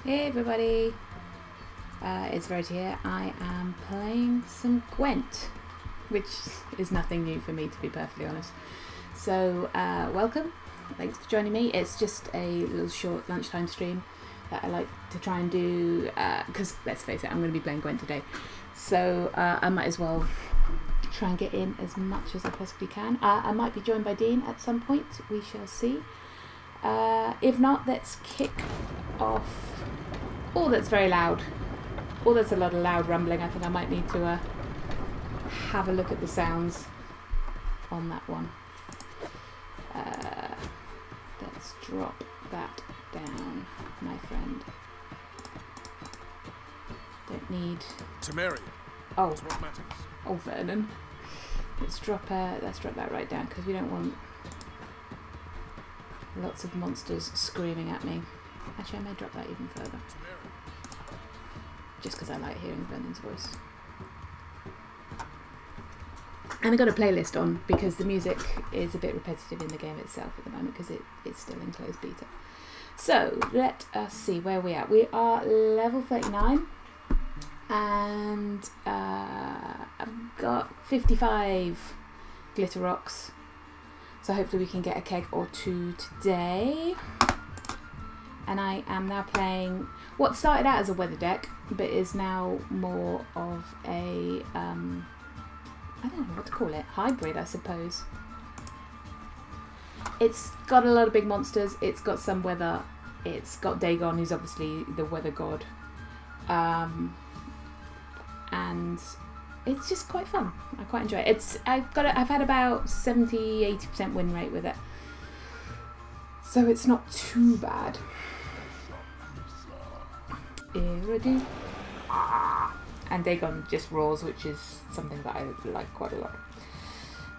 Hey everybody, it's Verity here. I am playing some Gwent, which is nothing new for me, to be perfectly honest. So welcome, thanks for joining me. It's just a little short lunchtime stream that I like to try and do, because let's face it, I'm going to be playing Gwent today. So I might as well try and get in as much as I possibly can. I might be joined by Dean at some point, we shall see. If not, let's kick off. Oh, that's very loud. Oh, that's a lot of loud rumbling. I think I might need to have a look at the sounds on that one. Let's drop that down, my friend. Don't need... Temeri. Oh, What matters? oh, Vernon. Let's drop that right down because we don't want lots of monsters screaming at me. Actually, I may drop that even further. Just because I like hearing Vernon's voice. And I got a playlist on because the music is a bit repetitive in the game itself at the moment because it's still in closed beta. So let us see where we are. We are level 39 and I've got 55 glitter rocks. So hopefully we can get a keg or two today. And I am now playing what started out as a weather deck, but is now more of a, I don't know what to call it, hybrid, I suppose. It's got a lot of big monsters, it's got some weather, it's got Dagon, who's obviously the weather god. And it's just quite fun. I quite enjoy it. I've had about 70–80% win rate with it. So it's not too bad. Verity. And Dagon just roars, which is something that I like quite a lot.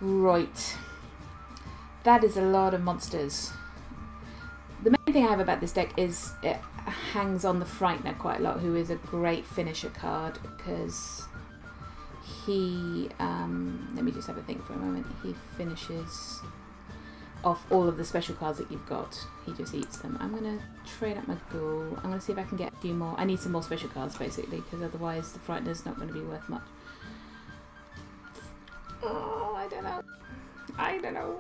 Right. That is a lot of monsters. The main thing I have about this deck is it hangs on the Frightener quite a lot, who is a great finisher card because he, let me just have a think for a moment, he finishes off all of the special cards that you've got. He just eats them. I'm going to trade up my ghoul. I'm going to see if I can get a few more. I need some more special cards basically because otherwise the Frightener's not going to be worth much. Oh, I don't know. I don't know.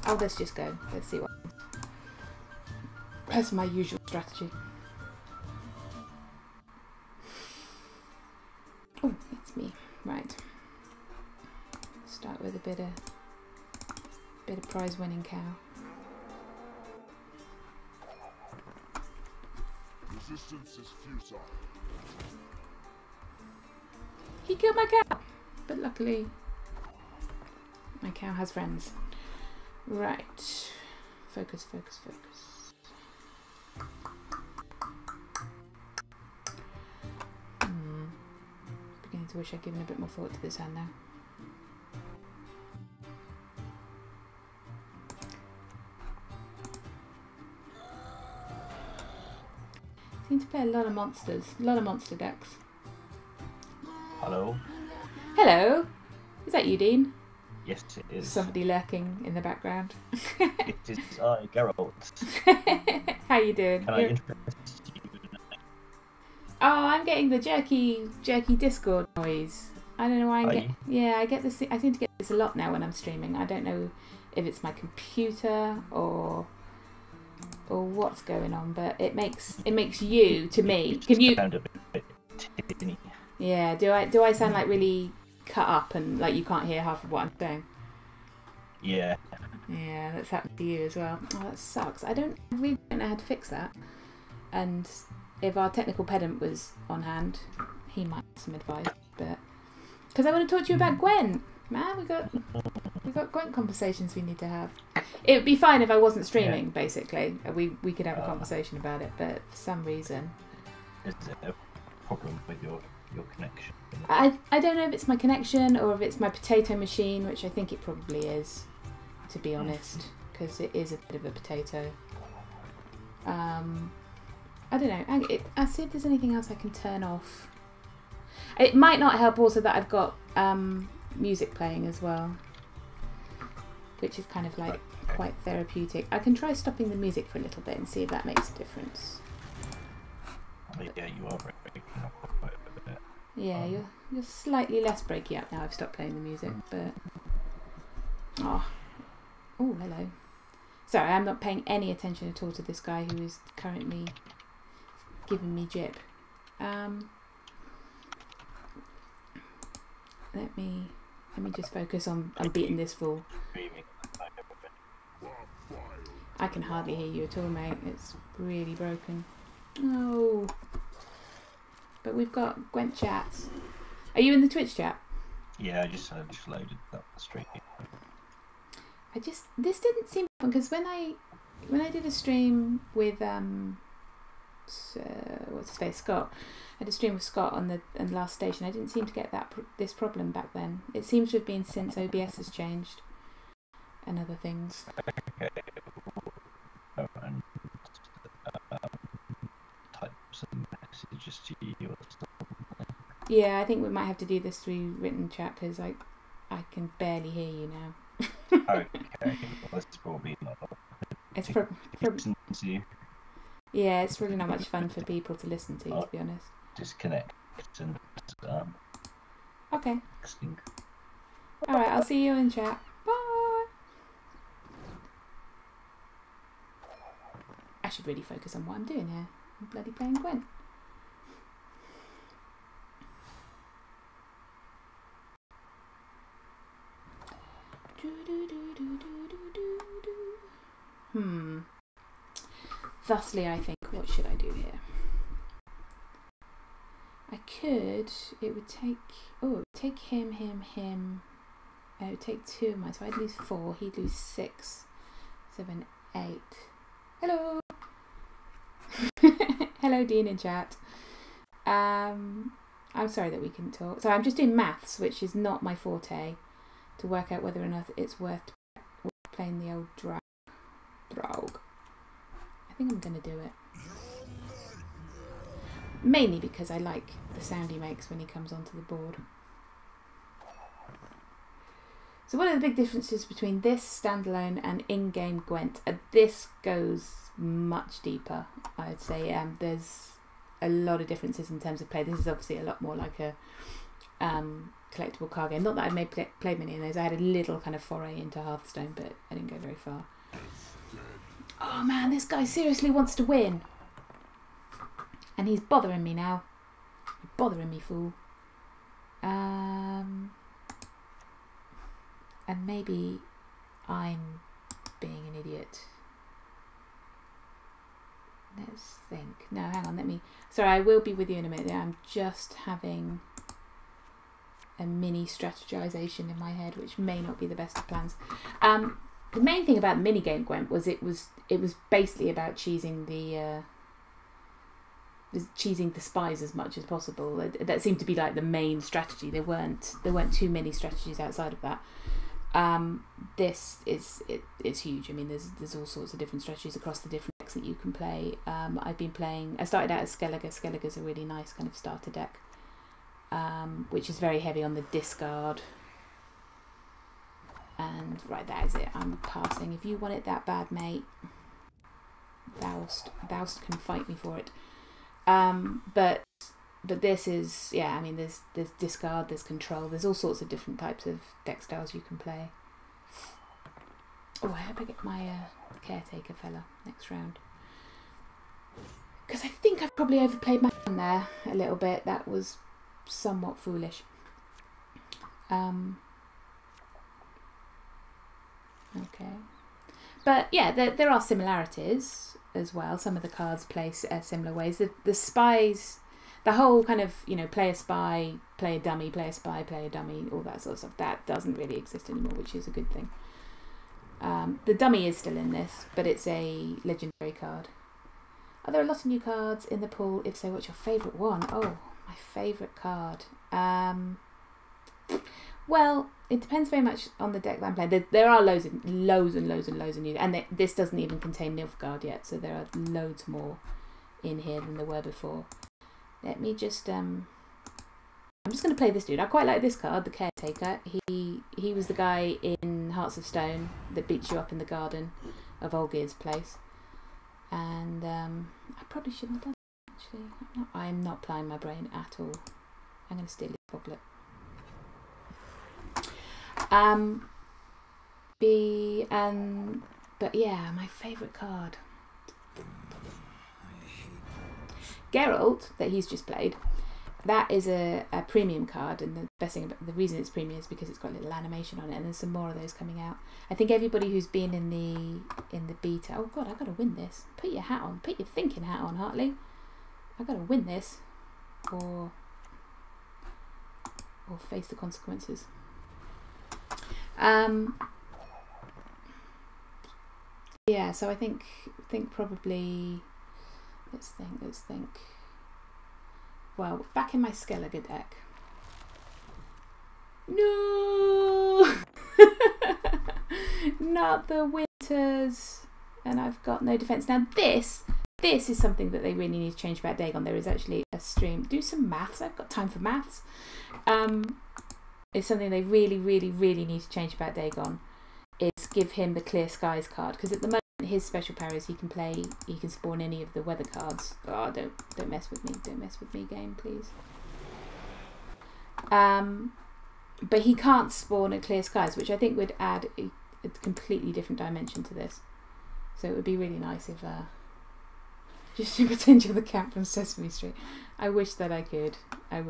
Oh, let's just go. Let's see what happens. That's my usual strategy. Oh, that's me. Right. Start with a bit of prize winning cow. Resistance is futile. He killed my cow, but luckily my cow has friends. Right. Focus, focus, focus. Beginning to wish I'd given a bit more thought to this hand now. Seem to play a lot of monsters, a lot of monster decks. Hello. Hello, is that you, Dean? Yes, it is. Somebody lurking in the background. It is I, Geralt. How you doing? Can I interest you? Oh, I'm getting the jerky Discord noise. I don't know why I'm getting. Yeah, I get this. I seem to get this a lot now when I'm streaming. I don't know if it's my computer or what's going on, but it makes you to me. Can you? Sound a bit tinny. Yeah. Do I sound like really cut up and like you can't hear half of what I'm saying? Yeah. Yeah, that's happened to you as well. Oh, that sucks. I really don't know how to fix that. And if our technical pedant was on hand, he might have some advice. But because I want to talk to you about Gwent, man, we got Gwent conversations we need to have. It would be fine if I wasn't streaming. Yeah. Basically, we could have a conversation about it. But for some reason, is there a problem with your connection? I don't know if it's my connection or if it's my potato machine, which I think it probably is, to be honest, because it is a bit of a potato. I don't know. I'll see if there's anything else I can turn off. It might not help also that I've got music playing as well, which is kind of like quite therapeutic. I can try stopping the music for a little bit and see if that makes a difference. Yeah, you are breaking up quite a bit. Yeah, you're slightly less breaky up now. I've stopped playing the music, but oh, hello. Sorry, I'm not paying any attention at all to this guy who is currently giving me jip. Let me just focus on beating this fool. I can hardly hear you at all, mate. It's really broken. Oh. But we've got Gwent chats. Are you in the Twitch chat? Yeah, I just loaded up the stream. This didn't seem fun because when I did a stream with what's his face, Scott. I had a stream with Scott on the last station. I didn't seem to get this problem back then. It seems to have been since OBS has changed and other things. Okay. And type some messages to you or something. Yeah, I think we might have to do this through written chat because I can barely hear you now. Okay, well, that's probably not. It's yeah, it's really not much fun for people to listen to be honest. Disconnect and okay. Texting. All right, I'll see you in chat. Bye. I should really focus on what I'm doing here. I'm bloody playing Gwent. Thusly, I think, what should I do here? I could, it would take him, and it would take 2 of mine, so I'd lose 4, he'd lose 6, 7, 8. Hello! Hello, Dean in chat. I'm sorry that we couldn't talk. So I'm just doing maths, which is not my forte, to work out whether or not it's worth playing the old Draug. I think I'm going to do it. Mainly because I like the sound he makes when he comes onto the board. So one of the big differences between this standalone and in-game Gwent, this goes much deeper, I would say. There's a lot of differences in terms of play. This is obviously a lot more like a collectible card game. Not that I've played many of those. I had a little kind of foray into Hearthstone, but I didn't go very far. Oh man, this guy seriously wants to win. And he's bothering me now. You're bothering me, fool. And maybe I'm being an idiot. Let's think. No, hang on, let me... Sorry, I will be with you in a minute. I'm just having a mini strategization in my head, which may not be the best of plans. The main thing about the minigame Gwent was it was basically about cheesing the spies as much as possible. That seemed to be like the main strategy. There weren't too many strategies outside of that. This is huge. I mean, there's all sorts of different strategies across the different decks that you can play. I started out as Skellige. Skellige's a really nice kind of starter deck, which is very heavy on the discard. And right, that is it. I'm passing. If you want it that bad, mate, thou'st can fight me for it. But this is, yeah, I mean, there's discard, there's control, there's all sorts of different types of deck styles you can play. Oh, I hope I get my caretaker fella next round, because I think I've probably overplayed my hand there a little bit. That was somewhat foolish. Okay, but yeah, there are similarities as well. Some of the cards play similar ways. The spies, the whole kind of, you know, play a spy, play a dummy, play a spy, play a dummy, all that sort of stuff, that doesn't really exist anymore, which is a good thing. The dummy is still in this, but it's a legendary card. Are there a lot of new cards in the pool? If so, what's your favourite one? Oh, my favourite card. Well, it depends very much on the deck that I'm playing. There are loads and loads of new, and this doesn't even contain Nilfgaard yet, so there are loads more in here than there were before. Let me just I'm just going to play this dude. I quite like this card, the Caretaker. He was the guy in Hearts of Stone that beats you up in the garden of Olgir's place, and I probably shouldn't have done that, actually. I'm not applying my brain at all. I'm going to steal his booklet. But yeah, my favourite card. Geralt, that he's just played, that is a premium card, and the best thing about the reason it's premium is because it's got a little animation on it, and there's some more of those coming out. I think everybody who's been in the beta. Oh god, I gotta win this. Put your hat on. Put your thinking hat on, Hartley. I gotta win this, or face the consequences. Yeah, so I think probably let's think. Well, back in my Skellige deck. No, not the Winters, and I've got no defense. Now this is something that they really need to change about Dagon. There is actually a stream. Do some maths. I've got time for maths. It's something they really need to change about Dagon. Is give him the Clear Skies card, because at the moment his special power is he can spawn any of the weather cards. Oh, don't mess with me, game, please. But he can't spawn a Clear Skies, which I think would add a completely different dimension to this. So it would be really nice if just to pretend you're the cat from Sesame Street. I wish that I could. I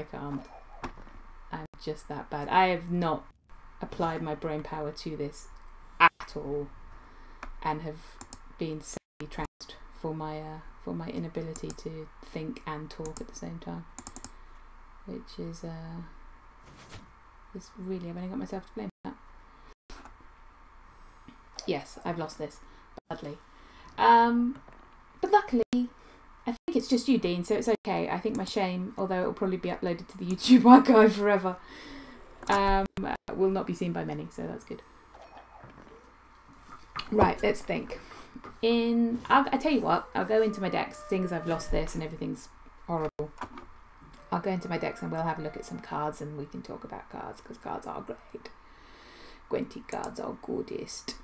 can't. I'm just that bad. I have not applied my brain power to this at all, and have been sadly trounced for my inability to think and talk at the same time, which is really, I've only got myself to blame for that. Yes, I've lost this badly, but luckily I think it's just you, Dean, so it's okay. I think my shame, although it will probably be uploaded to the YouTube archive forever, will not be seen by many, so that's good. Right, let's think. I tell you what, I'll go into my decks, seeing as I've lost this and everything's horrible. I'll go into my decks and we'll have a look at some cards, and we can talk about cards, because cards are great. Gwenty cards are goodest.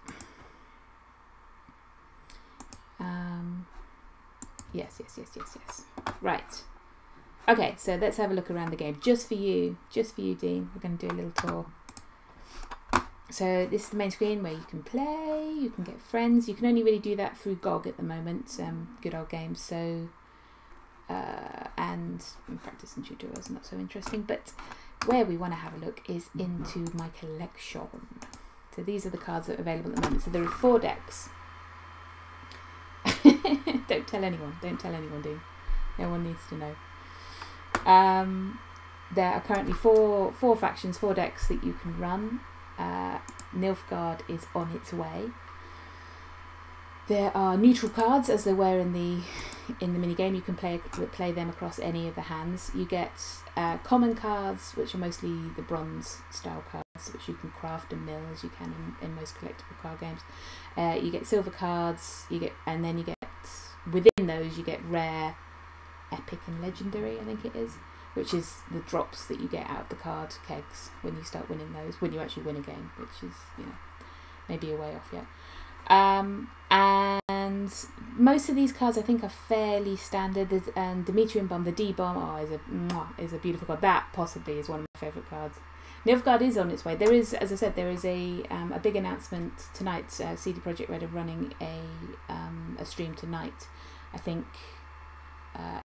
Yes. Right. Okay, so let's have a look around the game. Just for you, Dean. We're going to do a little tour. So this is the main screen where you can play, you can get friends. You can only really do that through GOG at the moment, good old games. So, and practice and tutorials, not so interesting. But where we want to have a look is into my collection. So these are the cards that are available at the moment. So there are 4 decks. Don't tell anyone, Dean. No one needs to know. There are currently four factions, 4 decks that you can run. Nilfgaard is on its way. There are neutral cards, as there were in the minigame. You can play them across any of the hands. You get common cards, which are mostly the bronze style cards, which you can craft and mill as you can in most collectible card games. You get silver cards. And then you get within those you get rare, epic, and legendary. I think it is. Which is the drops that you get out of the card kegs when you start winning those, when you actually win a game, which is, maybe a way off yet. And most of these cards I think are fairly standard. And Demetrian Bomb, the D-Bomb, is a beautiful card. That possibly is one of my favourite cards. Nilfgaard is on its way. There is, as I said, there is a big announcement tonight. CD Projekt Red are running a stream tonight. I think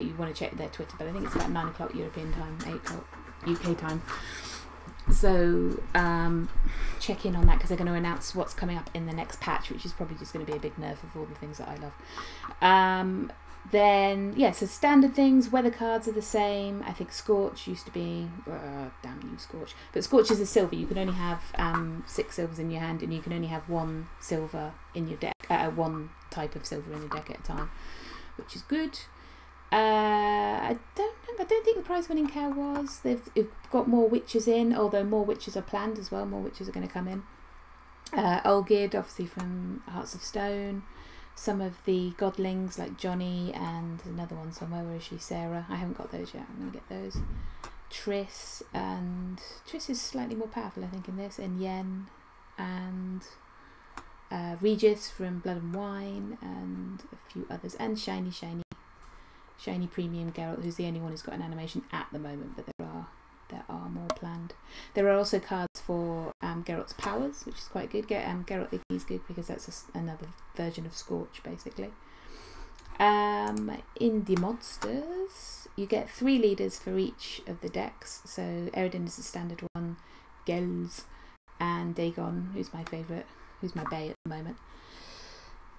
you want to check their Twitter, but I think it's about 9 o'clock European time, 8 o'clock UK time. So check in on that, because they're going to announce what's coming up in the next patch, which is probably just going to be a big nerf of all the things that I love. Then, so standard things, weather cards are the same. I think Scorch used to be, damn you Scorch, but Scorch is a silver. You can only have 6 silvers in your hand, and you can only have 1 silver in your deck, 1 type of silver in your deck at a time, which is good. I don't think the prize winning cow was. They've got more witches in, although more witches are planned as well. More witches are going to come in. Olgid, obviously from Hearts of Stone. Some of the godlings like Johnny, and another one somewhere. Where is she? Sarah. I haven't got those yet. I'm going to get those. Triss is slightly more powerful, I think, in this. And Yen and Regis from Blood and Wine, and a few others. And Shiny. shiny premium Geralt, who's the only one who's got an animation at the moment, but there are more planned. There are also cards for Geralt's powers, which is quite good. Geralt Igni is good because that's another version of Scorch, basically. In the monsters, you get 3 leaders for each of the decks. So Eredin is the standard one, Gels, and Dagon, who's my favourite, who's my bae at the moment.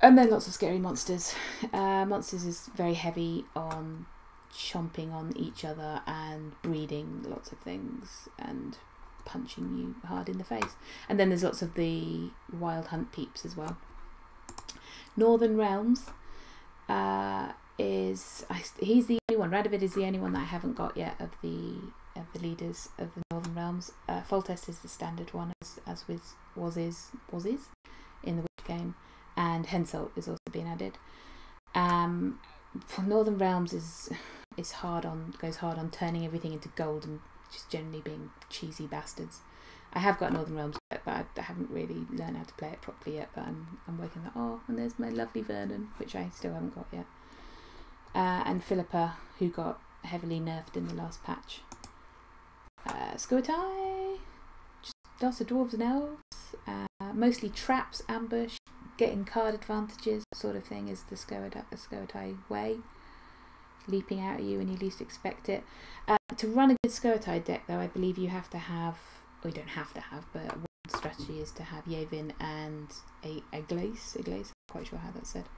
And then lots of scary monsters. Monsters is very heavy on chomping on each other and breeding lots of things and punching you hard in the face. And then there's lots of the wild hunt peeps as well. Northern Realms he's the only one. Radovid is the only one that I haven't got yet of the leaders of the Northern Realms. Foltest is the standard one, as with was is in the Witch game, and Henselt is also being added. For Northern Realms goes hard on turning everything into gold and just generally being cheesy bastards. I have got Northern Realms, but I haven't really learned how to play it properly yet. But I'm working that. Oh, and there's my lovely Vernon, which I still haven't got yet. And Philippa, who got heavily nerfed in the last patch. Skuatai, just lots of dwarves and elves. Mostly traps, ambush, getting card advantages, sort of thing is the Skuatai way. Leaping out at you when you least expect it. To run a good Skuatai deck, though, I believe you have to have, or you don't have to have, but one strategy is to have Yavin and a Glace. I'm not quite sure how that's said.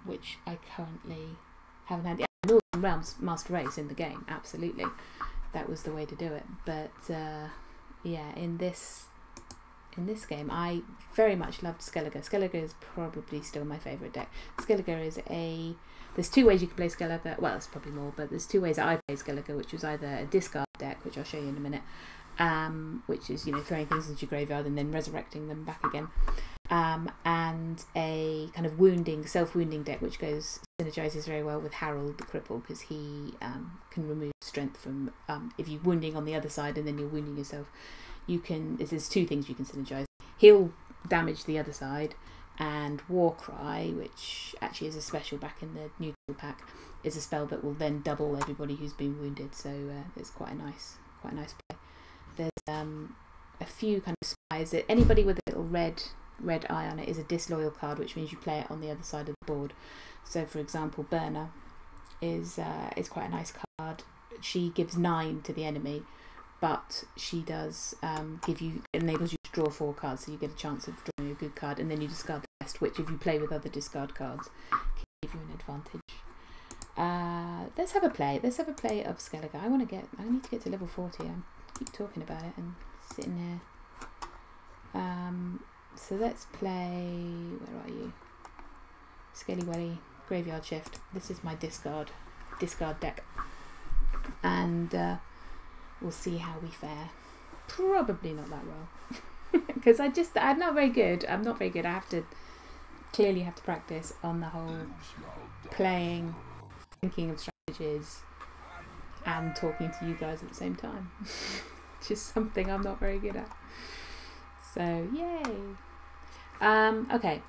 Which I currently haven't had. Northern Realms must race in the game, absolutely. That was the way to do it. But yeah, in this game, I very much loved Skellige. Skellige is probably still my favourite deck. Skellige is there's 2 ways you can play Skellige. Well, there's probably more, but there's 2 ways that I play Skellige, which was either a discard deck, which I'll show you in a minute, which is, throwing things into your graveyard and then resurrecting them back again, and a kind of self-wounding deck, which synergizes very well with Harold the Cripple, because he can remove strength from if you're wounding on the other side and then you're wounding yourself. There's 2 things you can synergize. He'll damage the other side, and Warcry, which actually is a special back in the neutral pack, is a spell that will then double everybody who's been wounded. So it's quite a nice play. There's a few kind of spies. Anybody with a little red eye on it is a disloyal card, which means you play it on the other side of the board. So, for example, Burner is quite a nice card. She gives 9 to the enemy, but she does enables you to draw 4 cards, so you get a chance of drawing a good card, and then you discard the rest, which if you play with other discard cards can give you an advantage. Let's have a play of Skellige. I need to get to level 40. I keep talking about it and sitting here. So let's play, where are you? Skelly Welly, Graveyard Shift. This is my discard deck, and we'll see how we fare. Probably not that well, because I'm not very good. I clearly have to practice on the whole playing, thinking of strategies, and talking to you guys at the same time. Just something I'm not very good at. So yay. Okay.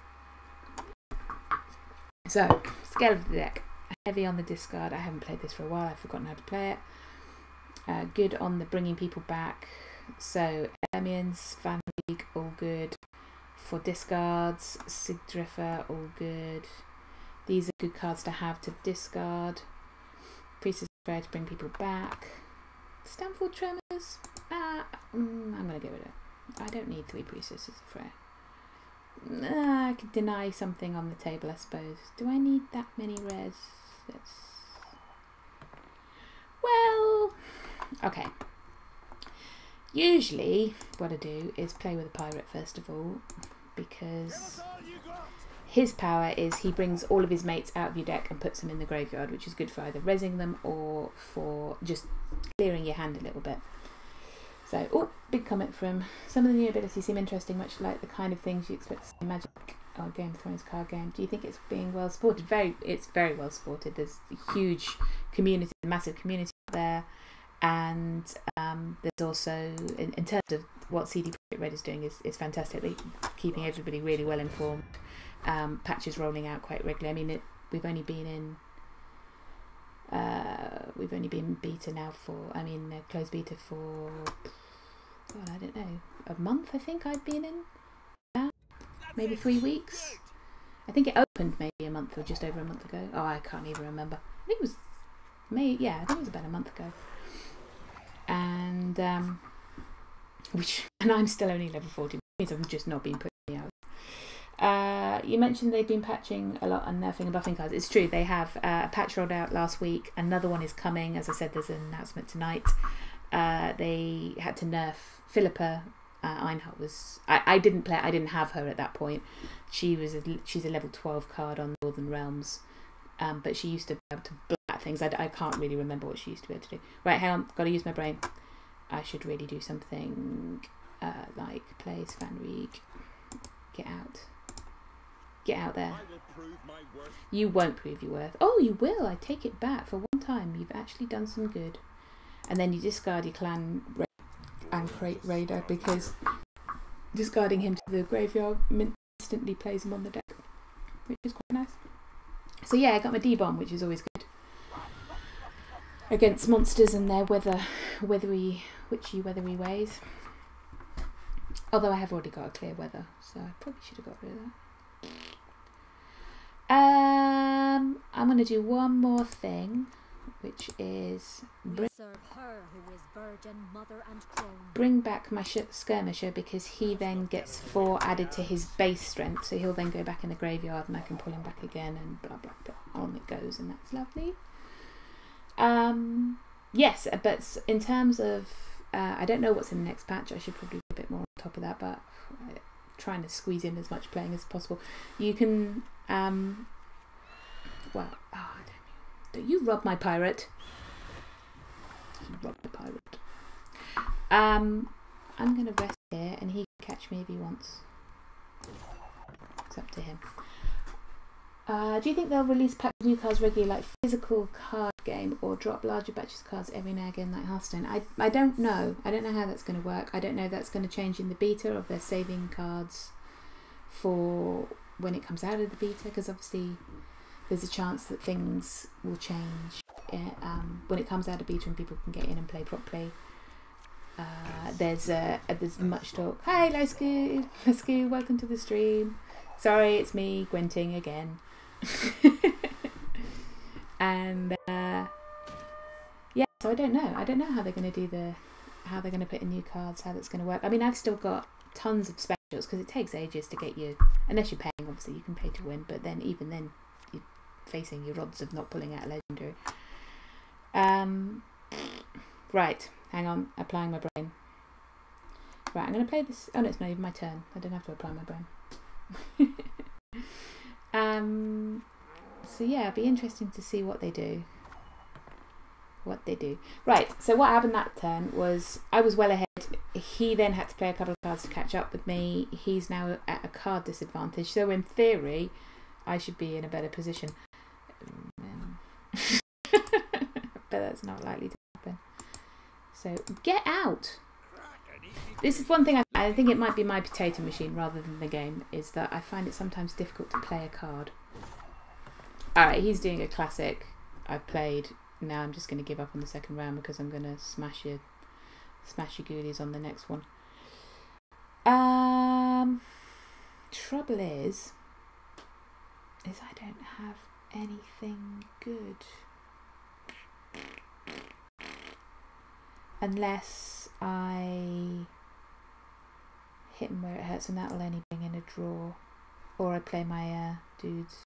So scale of the deck. Heavy on the discard. I haven't played this for a while. I've forgotten how to play it. Good on the bringing people back. So Ermions, Van League, all good. For discards, Sigdriffer, all good. These are good cards to have to discard. Priestess of Freya to bring people back. Stamford Tremors. I'm going to get rid of it. I don't need 3 Priestesses of Freya. I could deny something on the table, I suppose. Do I need that many res? Well, okay. Usually what I do is play with a pirate first of all, because his power is he brings all of his mates out of your deck and puts them in the graveyard, which is good for either rezzing them or for just clearing your hand a little bit. So, big comment from some of the new abilities seem interesting, much like the kind of things you expect to see in Magic or Game of Thrones card game. Do you think it's being well supported? It's very well supported. There's a huge community, a massive community out there, and there's also, in terms of what CD Projekt Red is doing, is fantastic. Keeping everybody really well informed. Patches rolling out quite regularly. I mean, we've only been in We've only been beta now for, closed beta for, God, I don't know, a month I think I've been in. Maybe 3 weeks. I think it opened maybe a month or just over a month ago. Oh, I can't even remember. I think it was May. Yeah, I think it was about a month ago. And I'm still only level 40. Means I've just not been putting me out. You mentioned they've been patching a lot and nerfing and buffing cards. It's true. They have a patch rolled out last week. Another one is coming. As I said, there's an announcement tonight. They had to nerf Philippa. Einhardt was. I didn't play. I didn't have her at that point. She's a level 12 card on Northern Realms, but she used to be able to blat things. I can't really remember what she used to be able to do. Right, hang on. Got to use my brain. I should really do something like play Svanreek. Get out. Get out there. You won't prove your worth. Oh, you will. I take it back. For one time, you've actually done some good. And then you discard your clan and create Raider, because discarding him to the graveyard instantly plays him on the deck, which is quite nice. So yeah, I got my D-bomb, which is always good against monsters and their witchy ways. Although I have already got a clear weather, so I probably should have got rid of that. I'm going to do one more thing, which is bring back my skirmisher, because he then gets 4 added to his base strength, so he'll then go back in the graveyard and I can pull him back again, and blah blah blah, on it goes, and that's lovely. Yes, but in terms of I don't know what's in the next patch. I should probably be a bit more on top of that, but trying to squeeze in as much playing as possible. You can don't you rob my pirate. You rob the pirate. I'm gonna rest here and he can catch me if he wants. It's up to him. Do you think they'll release packs of new cards regularly, like physical card game, or drop larger batches of cards every now and again like Hearthstone? I don't know. I don't know how that's going to work. I don't know if that's going to change in the beta, or if they're saving cards for when it comes out of the beta, because obviously there's a chance that things will change when it comes out of beta and people can get in and play properly. There's much talk. Hi, Lesku, welcome to the stream. Sorry, it's me, Gwenting again. And yeah, so I don't know. I don't know how they're going to do how they're going to put in new cards, how that's going to work. I mean, I've still got tons of specials because it takes ages to get you, unless you're paying. Obviously, you can pay to win, but then even then, you're facing your odds of not pulling out a legendary. Right, hang on, applying my brain. Right, I'm going to play this. Oh no, it's not even my turn. I don't have to apply my brain. So yeah, it'd be interesting to see what they do. Right, so what happened that turn was I was well ahead. He then had to play a couple of cards to catch up with me. He's now at a card disadvantage, so in theory I should be in a better position. But that's not likely to happen. So get out. This is one thing I think it might be my potato machine rather than the game, is that I find it sometimes difficult to play a card. Alright, he's doing a classic. I've played. Now I'm just going to give up on the second round because I'm going to smash your goodies on the next one. Trouble is I don't have anything good. Unless I hit him where it hurts, and that'll only bring in a draw. Or I play my dudes.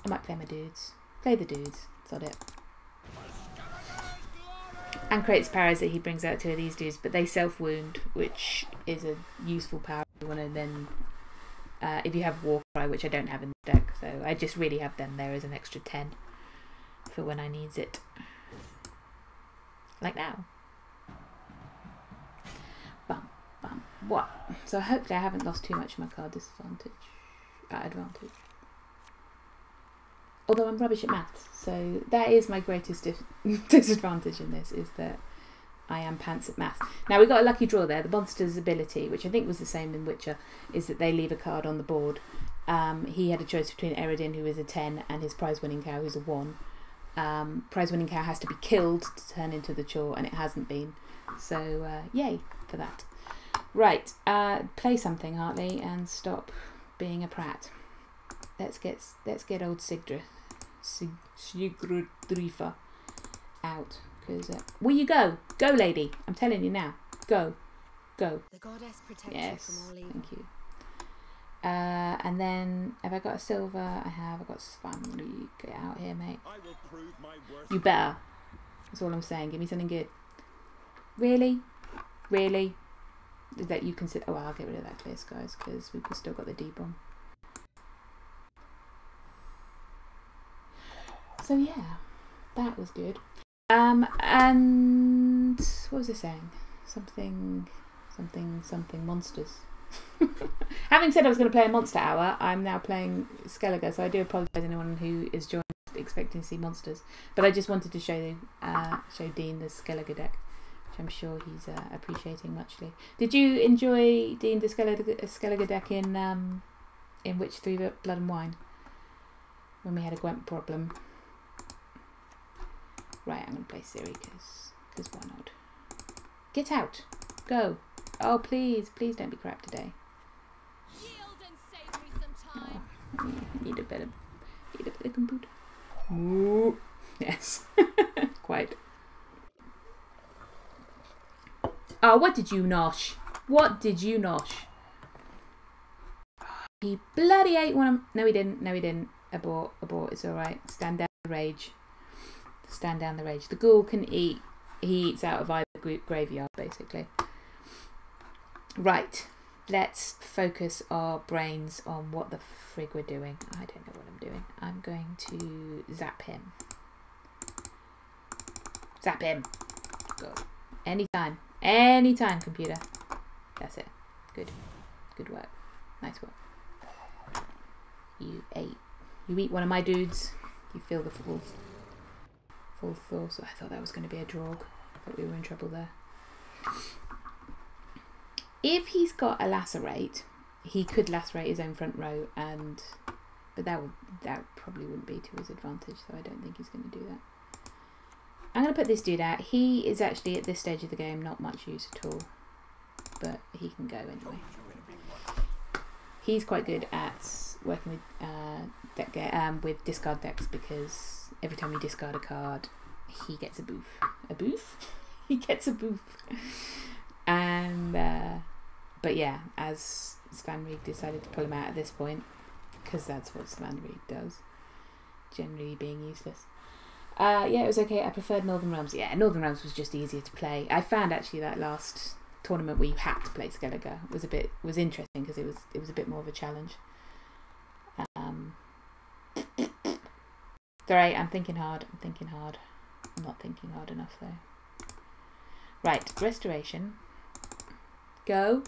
I might play my dudes. Play the dudes. That's it. And creates powers that he brings out 2 of these dudes, but they self-wound, which is a useful power. You want to then, if you have Warcry, which I don't have in the deck, so I just really have them there as an extra 10 for when I needs it. Like now. Bum, bum. What? So hopefully I haven't lost too much of my card advantage. Although I'm rubbish at maths, so that is my greatest disadvantage in this, is that I am pants at maths. Now we got a lucky draw there. The monster's ability, which I think was the same in Witcher, is that they leave a card on the board, he had a choice between Eredin, who is a 10, and his prize-winning cow, who's a 1. Prize-winning cow has to be killed to turn into the chore, and it hasn't been. So, yay for that. Right, play something, Hartley, and stop being a prat. Let's get old Sigurdrifa out. Because will you go? Go, lady! I'm telling you now. Go. Go. The goddess protects Yes, you from all evil. thank you. And then, have I got a silver? I have. I've got Svanry. Get out here, mate. I will prove my worth. You better. That's all I'm saying. Give me something good. Really? Really? Is that you consider? Oh, I'll get rid of that clear skies because we've still got the D bomb. So yeah, that was good. And what was I saying? Something monsters. Having said I was going to play a monster hour, I'm now playing Skellige, so I do apologise to anyone who is joined expecting to see monsters. But I just wanted to show Dean the Skellige deck, which I'm sure he's appreciating muchly. Did you enjoy, Dean, the Skellige deck in Witch 3 Blood and Wine when we had a Gwent problem? Right, I'm going to play Siri because why not? Get out! Go! Oh, please don't be crap today. Yield and save me some time. Oh, need a bit of computer. Ooh. Yes, quite. Oh, what did you nosh? What did you nosh? He bloody ate one of... No, he didn't. No, he didn't. Abort. It's all right. Stand down the rage. Stand down the rage. The ghoul can eat. He eats out of either graveyard, basically. Right. Let's focus our brains on what the frig we're doing. I don't know what I'm doing. I'm going to zap him. Zap him. Go. Anytime. Anytime, computer. That's it. Good. Good work. Nice work. You eat one of my dudes. You feel the full force. I thought that was going to be a drog. I thought we were in trouble there. If he's got a lacerate, he could lacerate his own front row, but that probably wouldn't be to his advantage, so I don't think he's going to do that. I'm going to put this dude out. He is actually, at this stage of the game, not much use at all, but he can go anyway. He's quite good at working with with discard decks, because every time you discard a card, he gets a boof. A boof? He gets a boof. And but yeah, as Svanrig decided to pull him out at this point, because that's what Svanrig does, generally being useless. Yeah, it was okay. I preferred Northern Realms. Yeah, Northern Realms was just easier to play. I found actually that last tournament where you had to play Skellige was interesting, because it was a bit more of a challenge. Sorry, I'm thinking hard. I'm not thinking hard enough though. Right, restoration. Go.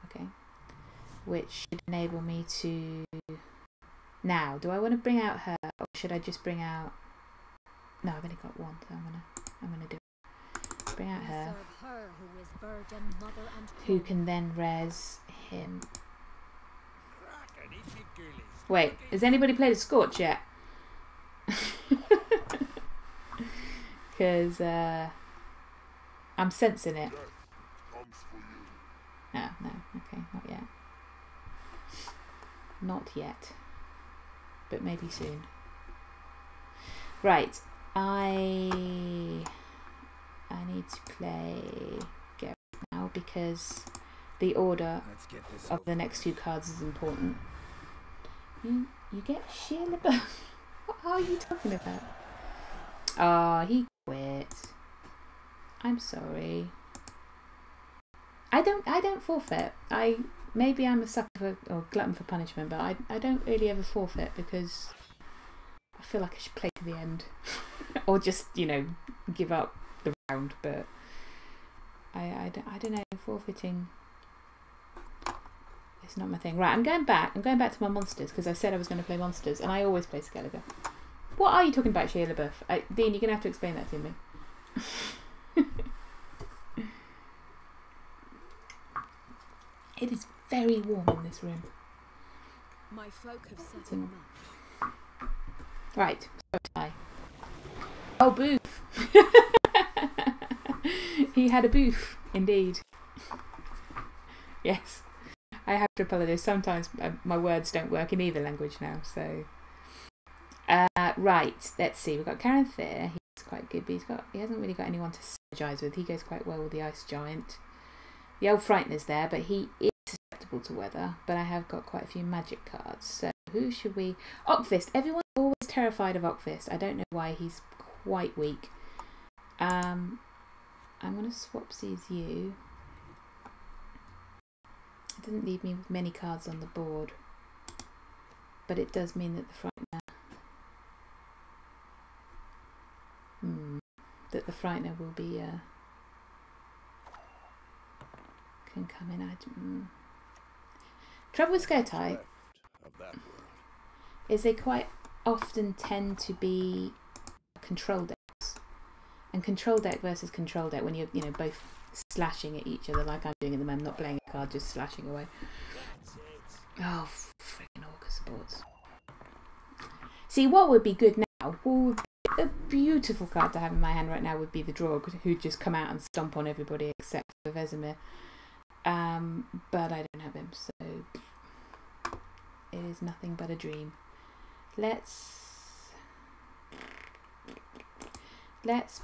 Okay. Which should enable me to... Now, do I want to bring out her, or should I just bring out... No, I've only got one, so I'm gonna do it. Bring out her, who can then res him. Wait, has anybody played a Scorch yet? Because I'm sensing it. Oh, no, okay, not yet. Not yet. But maybe soon. Right, I need to play Gareth now, because the order of the next two cards is important. You get Sheila. What are you talking about? Oh, he quit. I'm sorry. I don't forfeit. Maybe I'm a sucker for, or glutton for punishment, but I don't really ever forfeit, because I feel like I should play to the end. Or just, give up the round, but I don't know, forfeiting, it's not my thing. Right, I'm going back to my monsters, because I said I was going to play monsters, and I always play Skellige. What are you talking about, Sheila Buff? Dean, you're going to have to explain that to me. It is very warm in this room. My folk have set him up. Right, so I. Oh, boof! He had a boof, indeed. Yes, I have to apologise. Sometimes my words don't work in either language now, so... right, let's see. We've got Karen Fear. He's quite good, but he hasn't really got anyone to synergise with. He goes quite well with the Ice Giant. The Old Frightener's there, but he is susceptible to weather. But I have got quite a few magic cards. So who should we... Ockfist. Everyone's always terrified of Ockfist. I don't know why. He's quite weak. I'm going to swap these you. It doesn't leave me with many cards on the board. But it does mean that the Frightener... that the Frightener will be... can come in. Trouble with Scare Type is they quite often tend to be control decks. And control deck versus control deck, when you're both slashing at each other like I'm doing at the moment, not playing a card, just slashing away. Oh, freaking Orca supports. See, what would be good now, a beautiful card to have in my hand right now would be the Drog, who'd just come out and stomp on everybody except for Vesemir. But I don't have him, so it is nothing but a dream. Let's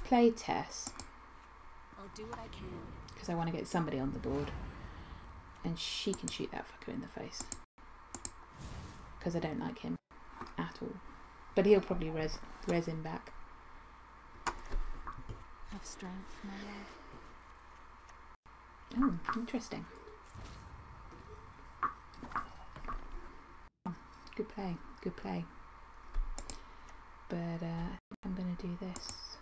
play Tess. I'll do what I can. Because I want to get somebody on the board. And she can shoot that fucker in the face. Because I don't like him at all. But he'll probably res him back. Have strength, my love. Oh, interesting. Good play, good play. But I think I'm going to do this.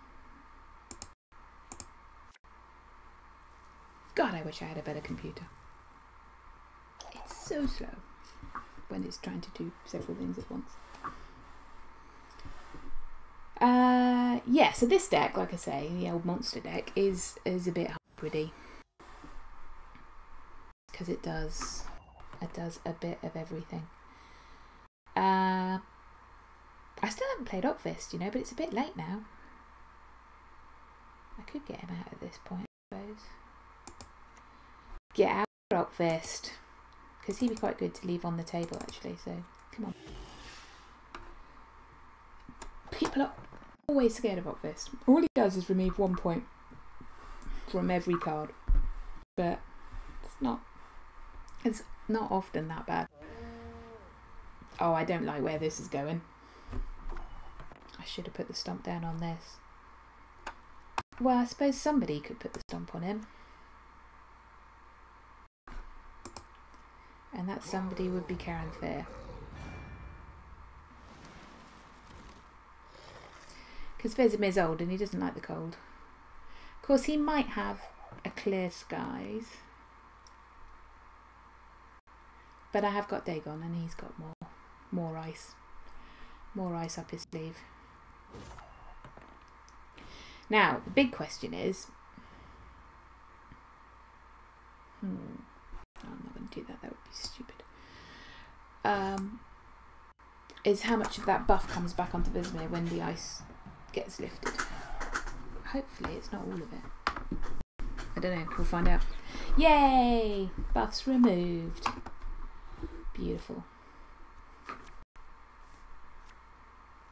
God, I wish I had a better computer. It's so slow when it's trying to do several things at once. Yeah, so this deck, like I say, the old monster deck, is a bit hybridy. Because it does a bit of everything. I still haven't played Ockfist, but it's a bit late now. I could get him out at this point, I suppose. Get out of Ockfist. Because he'd be quite good to leave on the table, actually, so come on. People are always scared of Ockfist. All he does is remove 1 point from every card. But it's not often that bad. Oh, I don't like where this is going. I should have put the stomp down on this. Well, I suppose somebody could put the stomp on him. And that somebody would be Karen Fair. Because Vesemir's old and he doesn't like the cold. Of course, he might have a clear skies. But I have got Dagon and he's got more ice. More ice up his sleeve. Now, the big question is... I'm not going to do that. That would be stupid. Is how much of that buff comes back onto Vesemir when the ice gets lifted. Hopefully it's not all of it. I don't know. We'll find out. Yay! Buffs removed. Beautiful.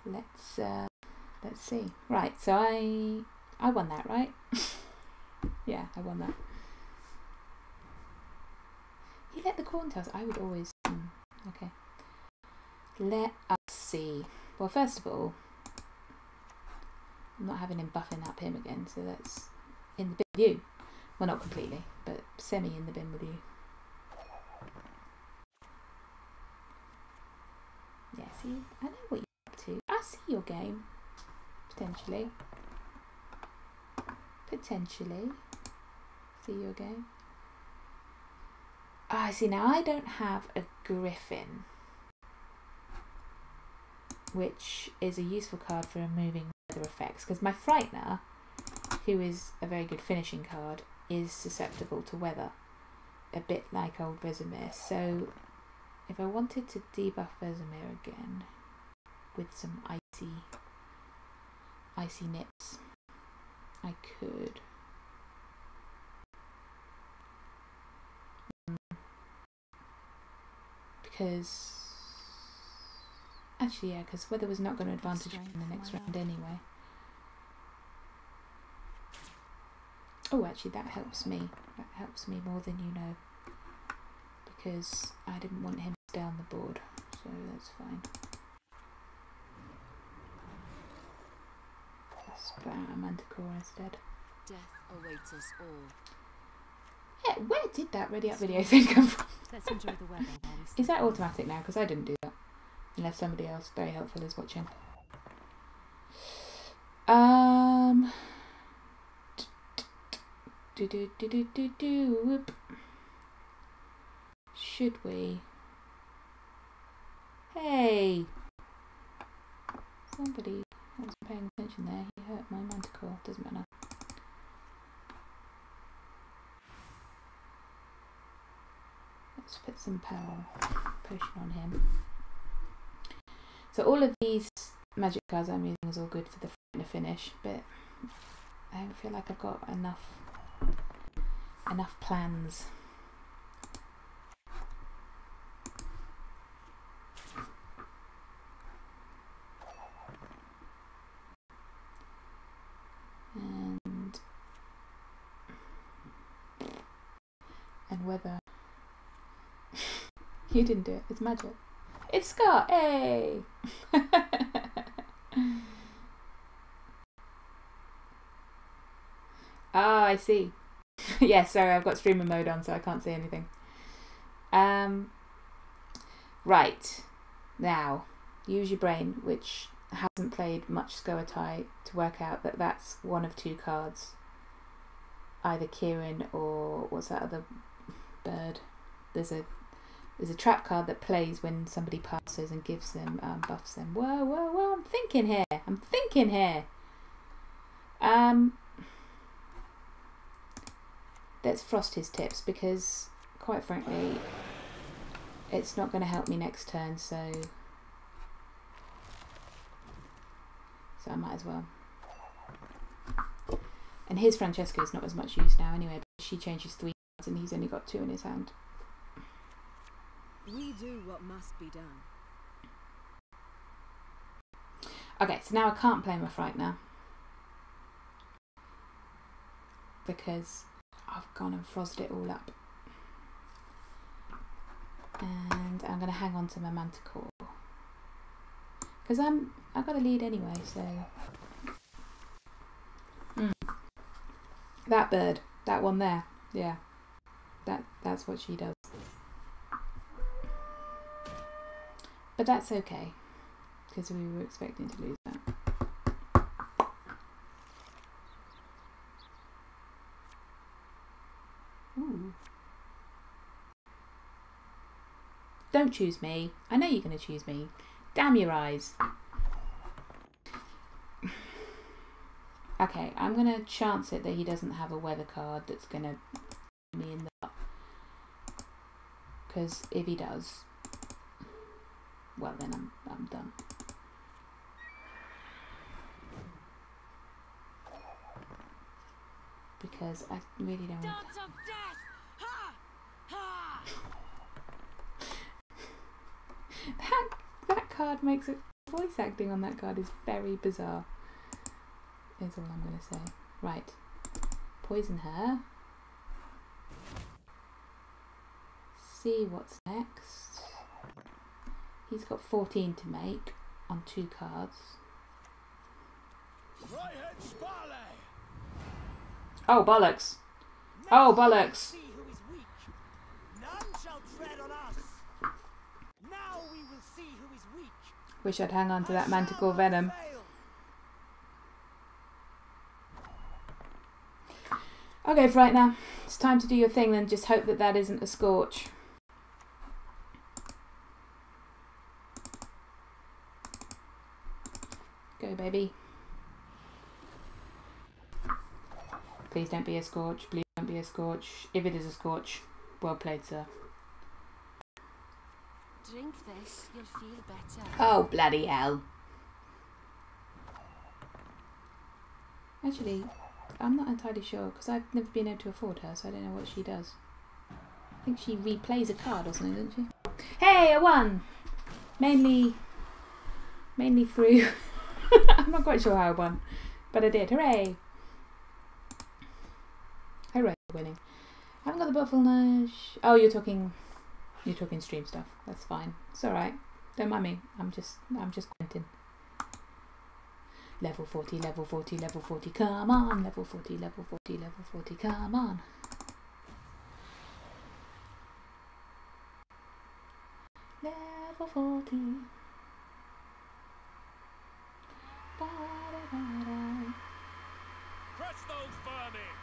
Let's see. Right, so I won that, right? Yeah, I won that. He let the corn toss. I would always... okay. Let us see. Well, first of all, I'm not having him buffing that Pim again, so that's in the bin with you. Well, not completely, but semi in the bin with you. Yeah, see, I know what you're up to. I see your game. Potentially. Potentially. See your game. Ah, see, now I don't have a Griffin, which is a useful card for removing weather effects, because my Frightener, who is a very good finishing card, is susceptible to weather a bit like old Vesemir. So if I wanted to debuff Vesemir again with some icy nips, I could. Because actually, yeah, because weather was not going to advantage me in the next round anyway. Oh, actually, that helps me. That helps me more than you know. Because I didn't want him to stay on the board, so that's fine. Let's put out a Manticore instead. Death awaits us all. Yeah, where did that ready up video thing come from? Let's enjoy the weather while we sleep. Is that automatic now? Because I didn't do that. Unless somebody else very helpful is watching. Whoop. Should we? Hey! Somebody wasn't paying attention there. He hurt my Manticore. Doesn't matter. Let's put some power potion on him. So all of these magic cards I'm using is all good for the finish, but I don't feel like I've got enough plans. And whether you didn't do it, it's magic. It's Scott, hey! Ah, I see. Yeah, sorry, I've got streamer mode on, so I can't see anything. Right. Now, use your brain, which hasn't played much Skoatai, to work out that that's one of two cards. Either Kieran or what's that other bird? There's a trap card that plays when somebody passes and gives them buffs them. Whoa, whoa, whoa! I'm thinking here. Let's frost his tips because, quite frankly, it's not going to help me next turn. So I might as well. And his Francesca is not as much use now anyway. Because she changes 3 cards and he's only got 2 in his hand. We do what must be done. Okay, so now I can't play my Frightener because I've gone and frosted it all up. And I'm going to hang on to my Manticore because I've got a lead anyway. So that bird, that one there, yeah, that's what she does. But that's okay, because we were expecting to lose that. Ooh. Don't choose me. I know you're going to choose me. Damn your eyes. Okay, I'm going to chance it that he doesn't have a weather card that's going to me in the butt. Because if he does, well then I'm done. Because I really don't want Dance of death! Ha! Ha! that card makes it. Voice acting on that card is very bizarre. Is all I'm going to say. Right. Poison her. See what's next. He's got 14 to make on 2 cards. Oh bollocks! Oh bollocks! Wish I'd hang on to that Manticore Venom. Okay, right now it's time to do your thing. Then just hope that that isn't a Scorch. Go, baby. Please don't be a Scorch. Please don't be a Scorch. If it is a Scorch, Well played, sir. Drink this, you'll feel better. Oh, bloody hell. Actually, I'm not entirely sure, because I've never been able to afford her, so I don't know what she does. I think she replays a card or something, doesn't she? Hey, I won! Mainly through... I'm not quite sure how I won, but I did. Hooray! Hooray for winning. I haven't got the bottleneck. Oh, you're talking stream stuff. That's fine. It's alright. Don't mind me. I'm just Gwenting. Level 40, level 40, level 40, come on. Level 40, level 40, level 40, come on. Level 40. Ba-da-da-da. Crush those vermin!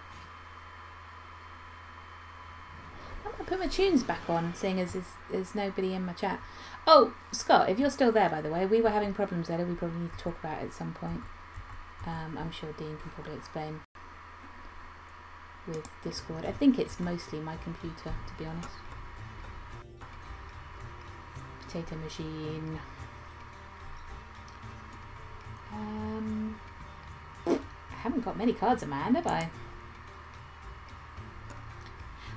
I'm going to put my tunes back on, seeing as there's nobody in my chat. Oh, Scott, if you're still there, by the way, we were having problems there. We probably need to talk about it at some point. I'm sure Dean can probably explain with Discord. I think it's mostly my computer, to be honest. Potato machine. I haven't got many cards in my hand, have I?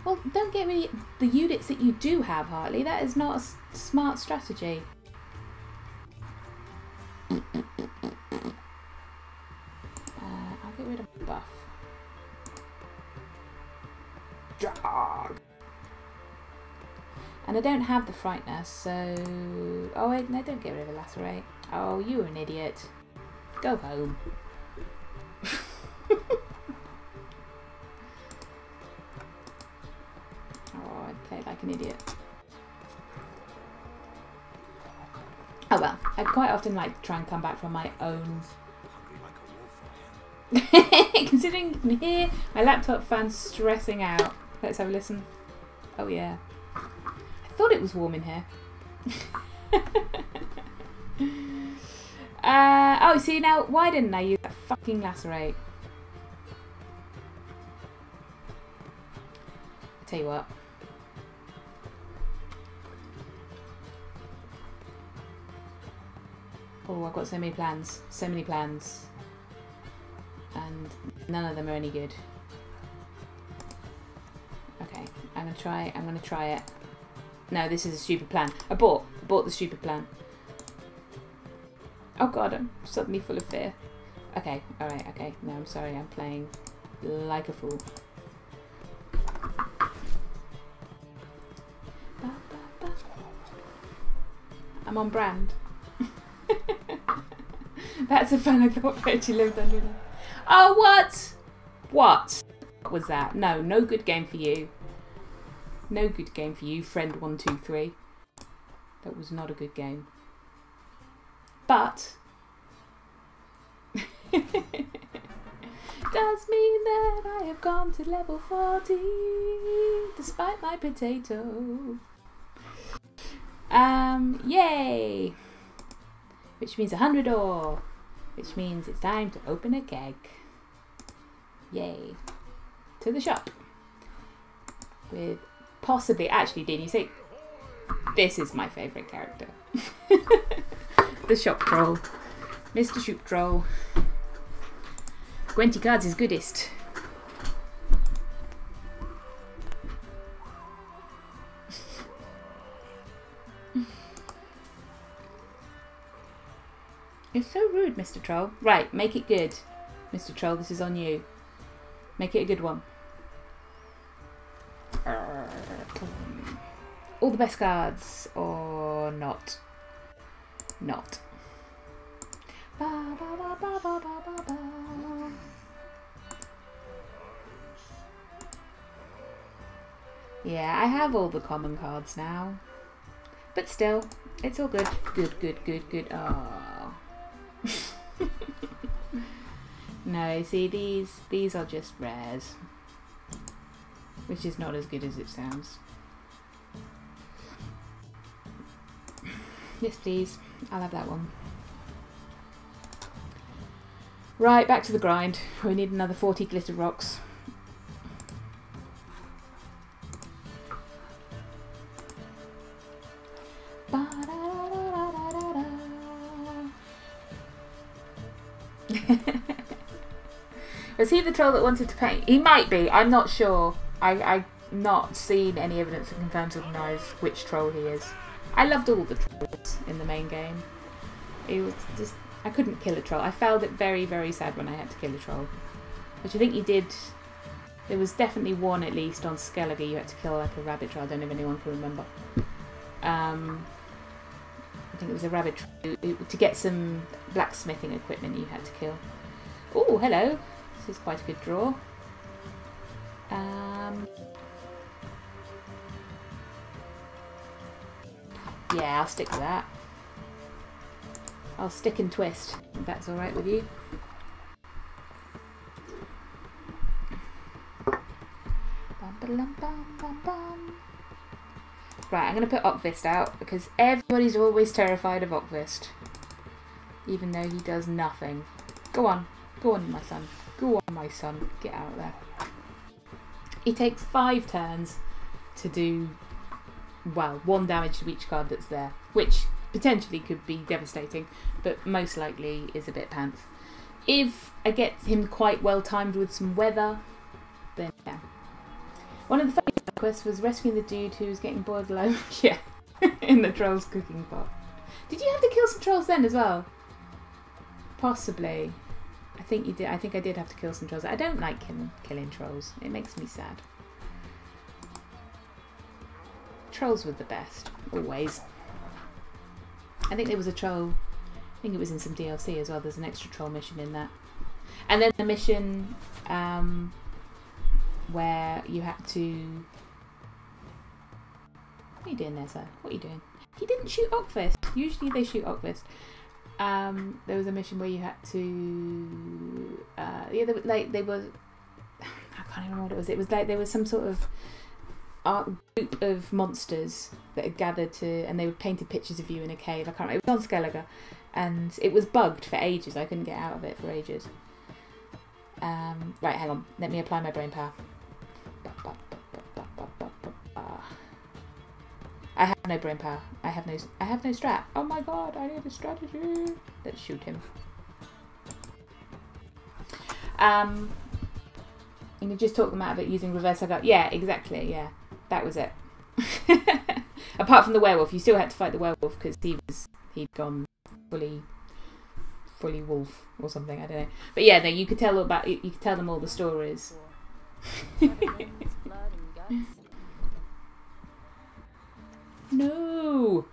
Well, don't get rid of the units that you do have, Hartley. That is not a smart strategy. I'll get rid of buff. Dog. And I don't have the Frightness, so... Oh, wait, no, don't get rid of the Lacerate. Oh, you were an idiot. Go home. Oh, I played like an idiot. Oh well, I quite often like to try and come back from my own... Considering you can hear my laptop fan stressing out. Let's have a listen. Oh yeah. I thought it was warm in here. Oh, see now, why didn't I use that fucking Lacerate? I'll tell you what. Oh, I've got so many plans. So many plans. And none of them are any good. Okay, I'm gonna try it. No, this is a stupid plan. I bought the stupid plan. Oh god, I'm suddenly full of fear. Okay, alright, okay. No, I'm sorry, I'm playing like a fool. I'm on brand. That's a fan I thought Verity lived under. Oh, what? What was that? No, no good game for you. No good game for you, friend 123. That was not a good game. But does mean that I have gone to level 40 despite my potato. Yay! Which means 100 ore. Which means it's time to open a keg. Yay. To the shop. With possibly, actually, Dean, you say, this is my favourite character. The shop troll. Mr. Shoop Troll. Gwenty cards is goodest. You're so rude, Mr. Troll. Right, make it good. Mr. Troll, this is on you. Make it a good one. All the best cards, or not. Not. Ba, ba, ba, ba, ba, ba, ba, ba. Yeah, I have all the common cards now. But still, it's all good. Good, good, good, good. Oh. No, see, these are just rares. Which is not as good as it sounds. Yes, please. I'll have that one. Right, back to the grind. We need another 40 glitter rocks. Was he the troll that wanted to paint? He might be. I'm not sure. I've not seen any evidence that confirms or denies which troll he is. I loved all the trolls in the main game. It was just... I couldn't kill a troll. I found it very, very sad when I had to kill a troll. Which I think you did... There was definitely one, at least, on Skellige. You had to kill like a rabbit troll. I don't know if anyone can remember. I think it was a rabbit troll. To get some blacksmithing equipment you had to kill. Oh, hello. This is quite a good draw. Yeah, I'll stick with that. I'll stick and twist, if that's alright with you. Right, I'm going to put Okvist out because everybody's always terrified of Okvist. Even though he does nothing. Go on, my son. Go on, my son. Get out of there. He takes 5 turns to do, well, 1 damage to each card that's there, which potentially could be devastating, but most likely is a bit pants. If I get him quite well timed with some weather, then yeah. One of the funny quests was rescuing the dude who was getting boiled alive, yeah, in the troll's cooking pot. Did you have to kill some trolls then as well? Possibly. I think you did. I think I did have to kill some trolls. I don't like killing trolls. It makes me sad. Trolls were the best, always. I think there was a troll. I think it was in some DLC as well. There's an extra troll mission in that. And then the mission where you had to... What are you doing there, sir? What are you doing? He didn't shoot Okvist. Usually they shoot Okvist. There was a mission where you had to... yeah, they were... I can't even remember what it was. It was like there was some sort of group of monsters that had gathered to... And they painted pictures of you in a cave. I can't remember. It was on Skellige. And it was bugged for ages. I couldn't get out of it for ages. Right, hang on. Let me apply my brain power. I have no brain power. I have no strat. Oh my god, I need a strategy. Let's shoot him. You can just talk them out of it using reverse hug up. Yeah, exactly, yeah. That was it. Apart from the werewolf, you still had to fight the werewolf because he'd gone fully wolf or something, I don't know. But yeah, no, you could tell them all the stories. No.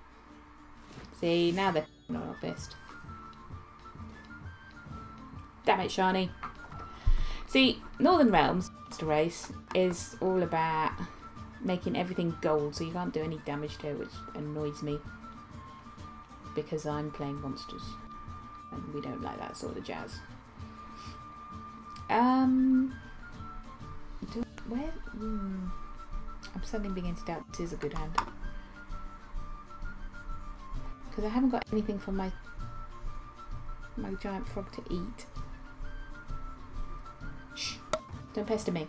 See, now they're not our best. Damn it, Shani. See, Northern Realms Monster Race is all about making everything gold, so you can't do any damage to it, which annoys me because I'm playing monsters and we don't like that sort of jazz. I'm suddenly beginning to doubt this is a good hand. Because I haven't got anything for my giant frog to eat. Shh! Don't pester me.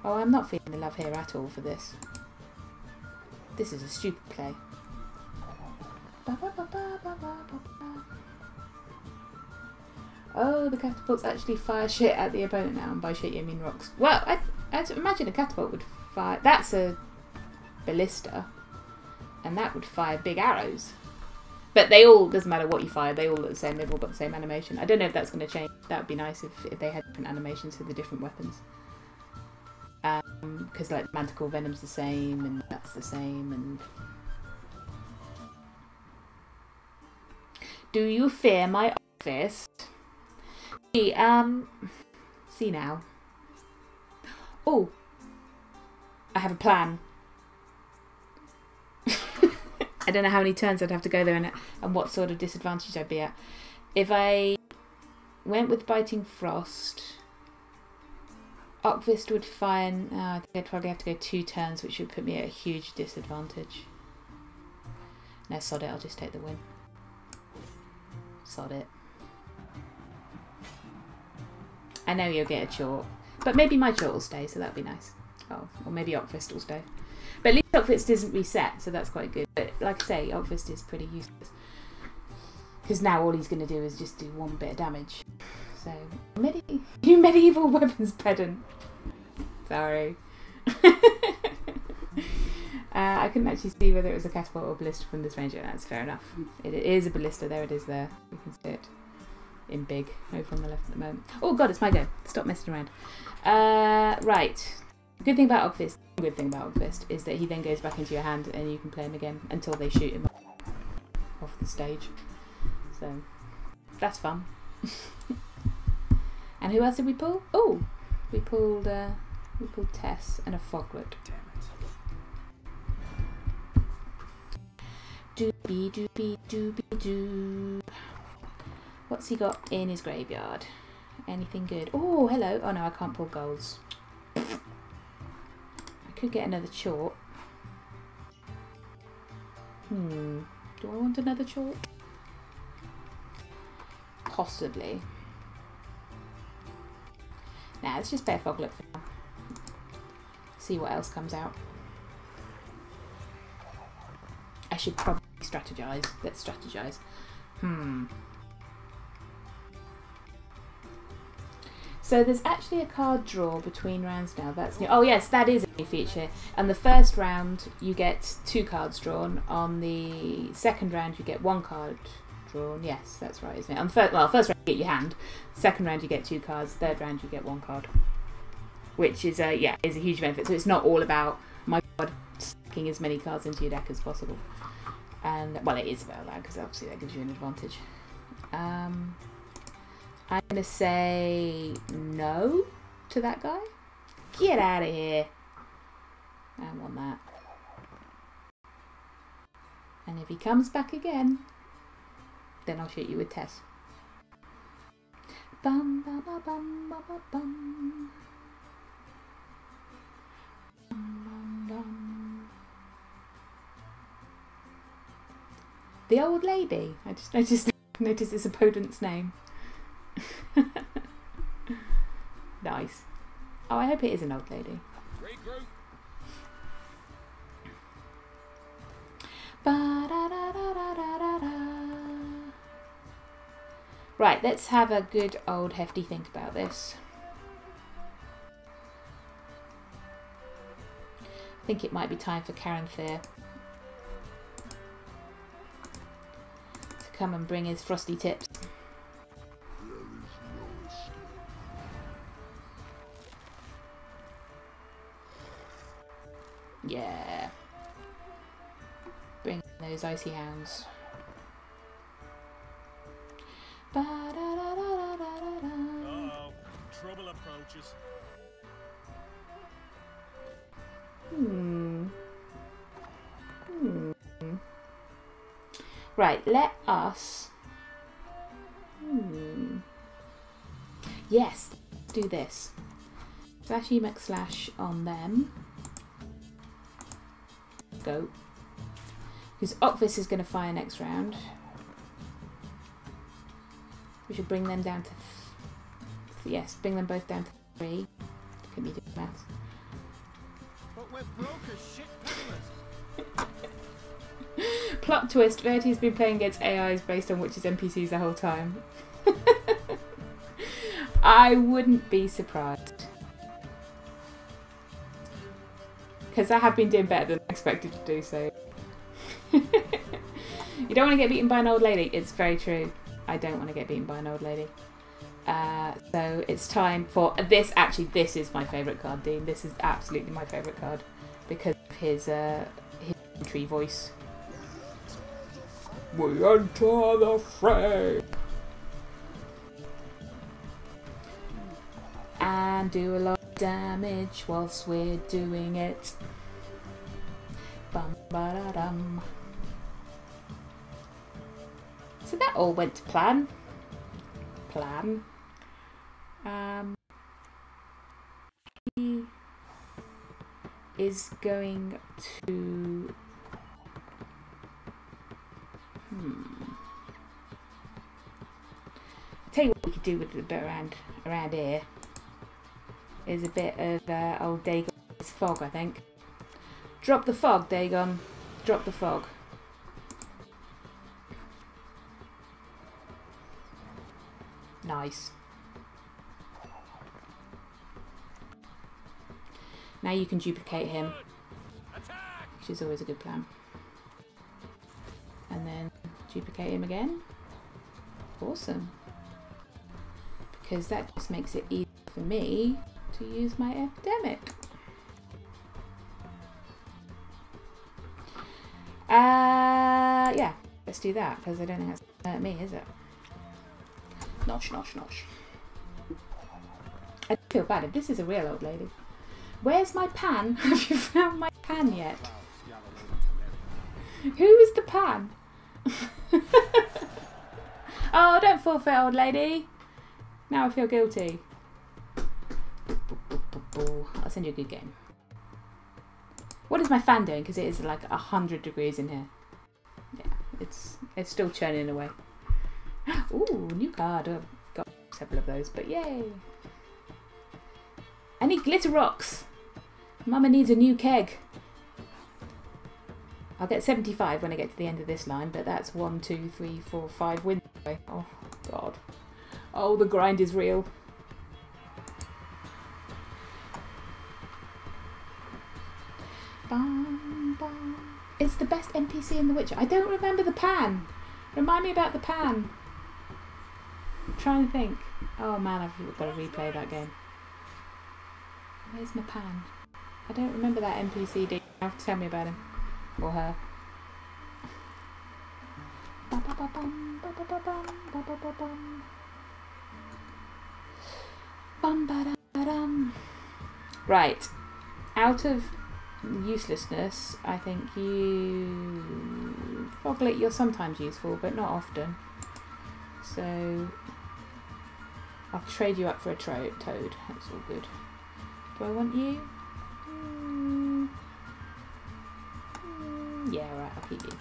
Oh, I'm not feeling the love here at all for this. This is a stupid play. Oh, the catapults actually fire shit at the opponent now, and by shit you mean rocks. Well, I'd imagine a catapult would fire... That's a ballista, and that would fire big arrows. But they all, doesn't matter what you fire, they all look the same, they've all got the same animation. I don't know if that's going to change. That would be nice if they had different animations for the different weapons. Because like Manticore Venom's the same, and that's the same, and... Do you fear my office? See now. Oh! I have a plan. I don't know how many turns I'd have to go there and what sort of disadvantage I'd be at. If I went with Biting Frost, Okvist would fire... I think I'd probably have to go 2 turns, which would put me at a huge disadvantage. No, sod it, I'll just take the win. Sod it. I know you'll get a chalk, but maybe my chalk will stay, so that'd be nice. Oh, or maybe Okvist will stay. But at least Octfist isn't reset, so that's quite good. But like I say, Octfist is pretty useless. Because now all he's going to do is just do 1 bit of damage. So, you medieval weapons pedant. Sorry. I couldn't actually see whether it was a catapult or a ballista from this range. That's fair enough. It is a ballista. There it is there. You can see it in big over on the left at the moment. Oh god, it's my go. Stop messing around. Right. Good thing about Ogfist is that he then goes back into your hand and you can play him again until they shoot him off the stage. So that's fun. And who else did we pull? Oh, we pulled Tess and a Foglet. Damn it. Doobie doobie doobie doo. What's he got in his graveyard? Anything good? Oh, hello. Oh no, I can't pull golds. I could get another chalk. Do I want another chalk? Possibly. Nah, let's just play a Foglet for now. See what else comes out. I should probably strategize. Let's strategize. So there's actually a card draw between rounds now. That's new. Oh yes, that is a new feature. And the first round you get 2 cards drawn. On the second round you get 1 card drawn. Yes, that's right, isn't it? On the first round you get your hand. Second round you get 2 cards. Third round you get 1 card. Which is a huge benefit. So it's not all about, my god, stacking as many cards into your deck as possible. And well, it is about that because obviously that gives you an advantage. I'm going to say no to that guy. Get out of here. I don't want that. And if he comes back again, then I'll shoot you with Tess. Bum, bum, bum, bum, bum, bum, bum. Bum, bum, bum. The old lady. I just noticed his opponent's name. Nice. Oh, I hope it is an old lady. Right, let's have a good old hefty think about this. I think it might be time for Caranthir to come and bring his frosty tips. Yeah. Bring those icy hounds. Uh-oh. Trouble approaches. Right, let us... Yes, let's do this. Slashy McSlash on them. Go. Because Ocvis is going to fire next round. We should bring them down to... yes, bring them both down to 3. Look at me doing maths. But we're broke as shit penniless. Plot twist, Verity's been playing against AIs based on Witch's NPCs the whole time. I wouldn't be surprised. Because I have been doing better than I expected to do, so... You don't want to get beaten by an old lady. It's very true. I don't want to get beaten by an old lady. So it's time for... This is my favourite card, Dean. This is absolutely my favourite card. Because of his entry voice. We enter the fray! And do a lot of damage whilst we're doing it. Bum ba da dum. So that all went to plan. He is going to... I'll tell you what we could do with the bit around here. Is a bit of old Dagon's fog, I think. Drop the fog, Dagon. Drop the fog. Nice. Now you can duplicate him, which is always a good plan. And then duplicate him again. Awesome. Because that just makes it easier for me to use my epidemic. Yeah, let's do that, because I don't think that's gonna hurt me, is it? Nosh, nosh, nosh. I feel bad if this is a real old lady. Where's my pan? Have you found my pan yet? Who is the pan? Oh, don't forfeit, old lady. Now I feel guilty. I'll send you a good game. What is my fan doing? Because it is like 100 degrees in here. Yeah, it's still churning away. Ooh, new card. I've got several of those, but yay. I need glitter rocks. Mama needs a new keg. I'll get 75 when I get to the end of this line, but that's 1, 2, 3, 4, 5 wins away. Oh, God. Oh, the grind is real. Bum, bum. It's the best NPC in The Witcher. I don't remember the pan. Remind me about the pan. I'm trying to think. Oh man, I've got to replay that game. Where's my pan? I don't remember that NPC. You have to tell me about him. Or her. Right. Out of uselessness, I think you... Foglet, you're sometimes useful, but not often. So... I'll trade you up for a toad. That's all good. Do I want you? Yeah, right, I'll keep you.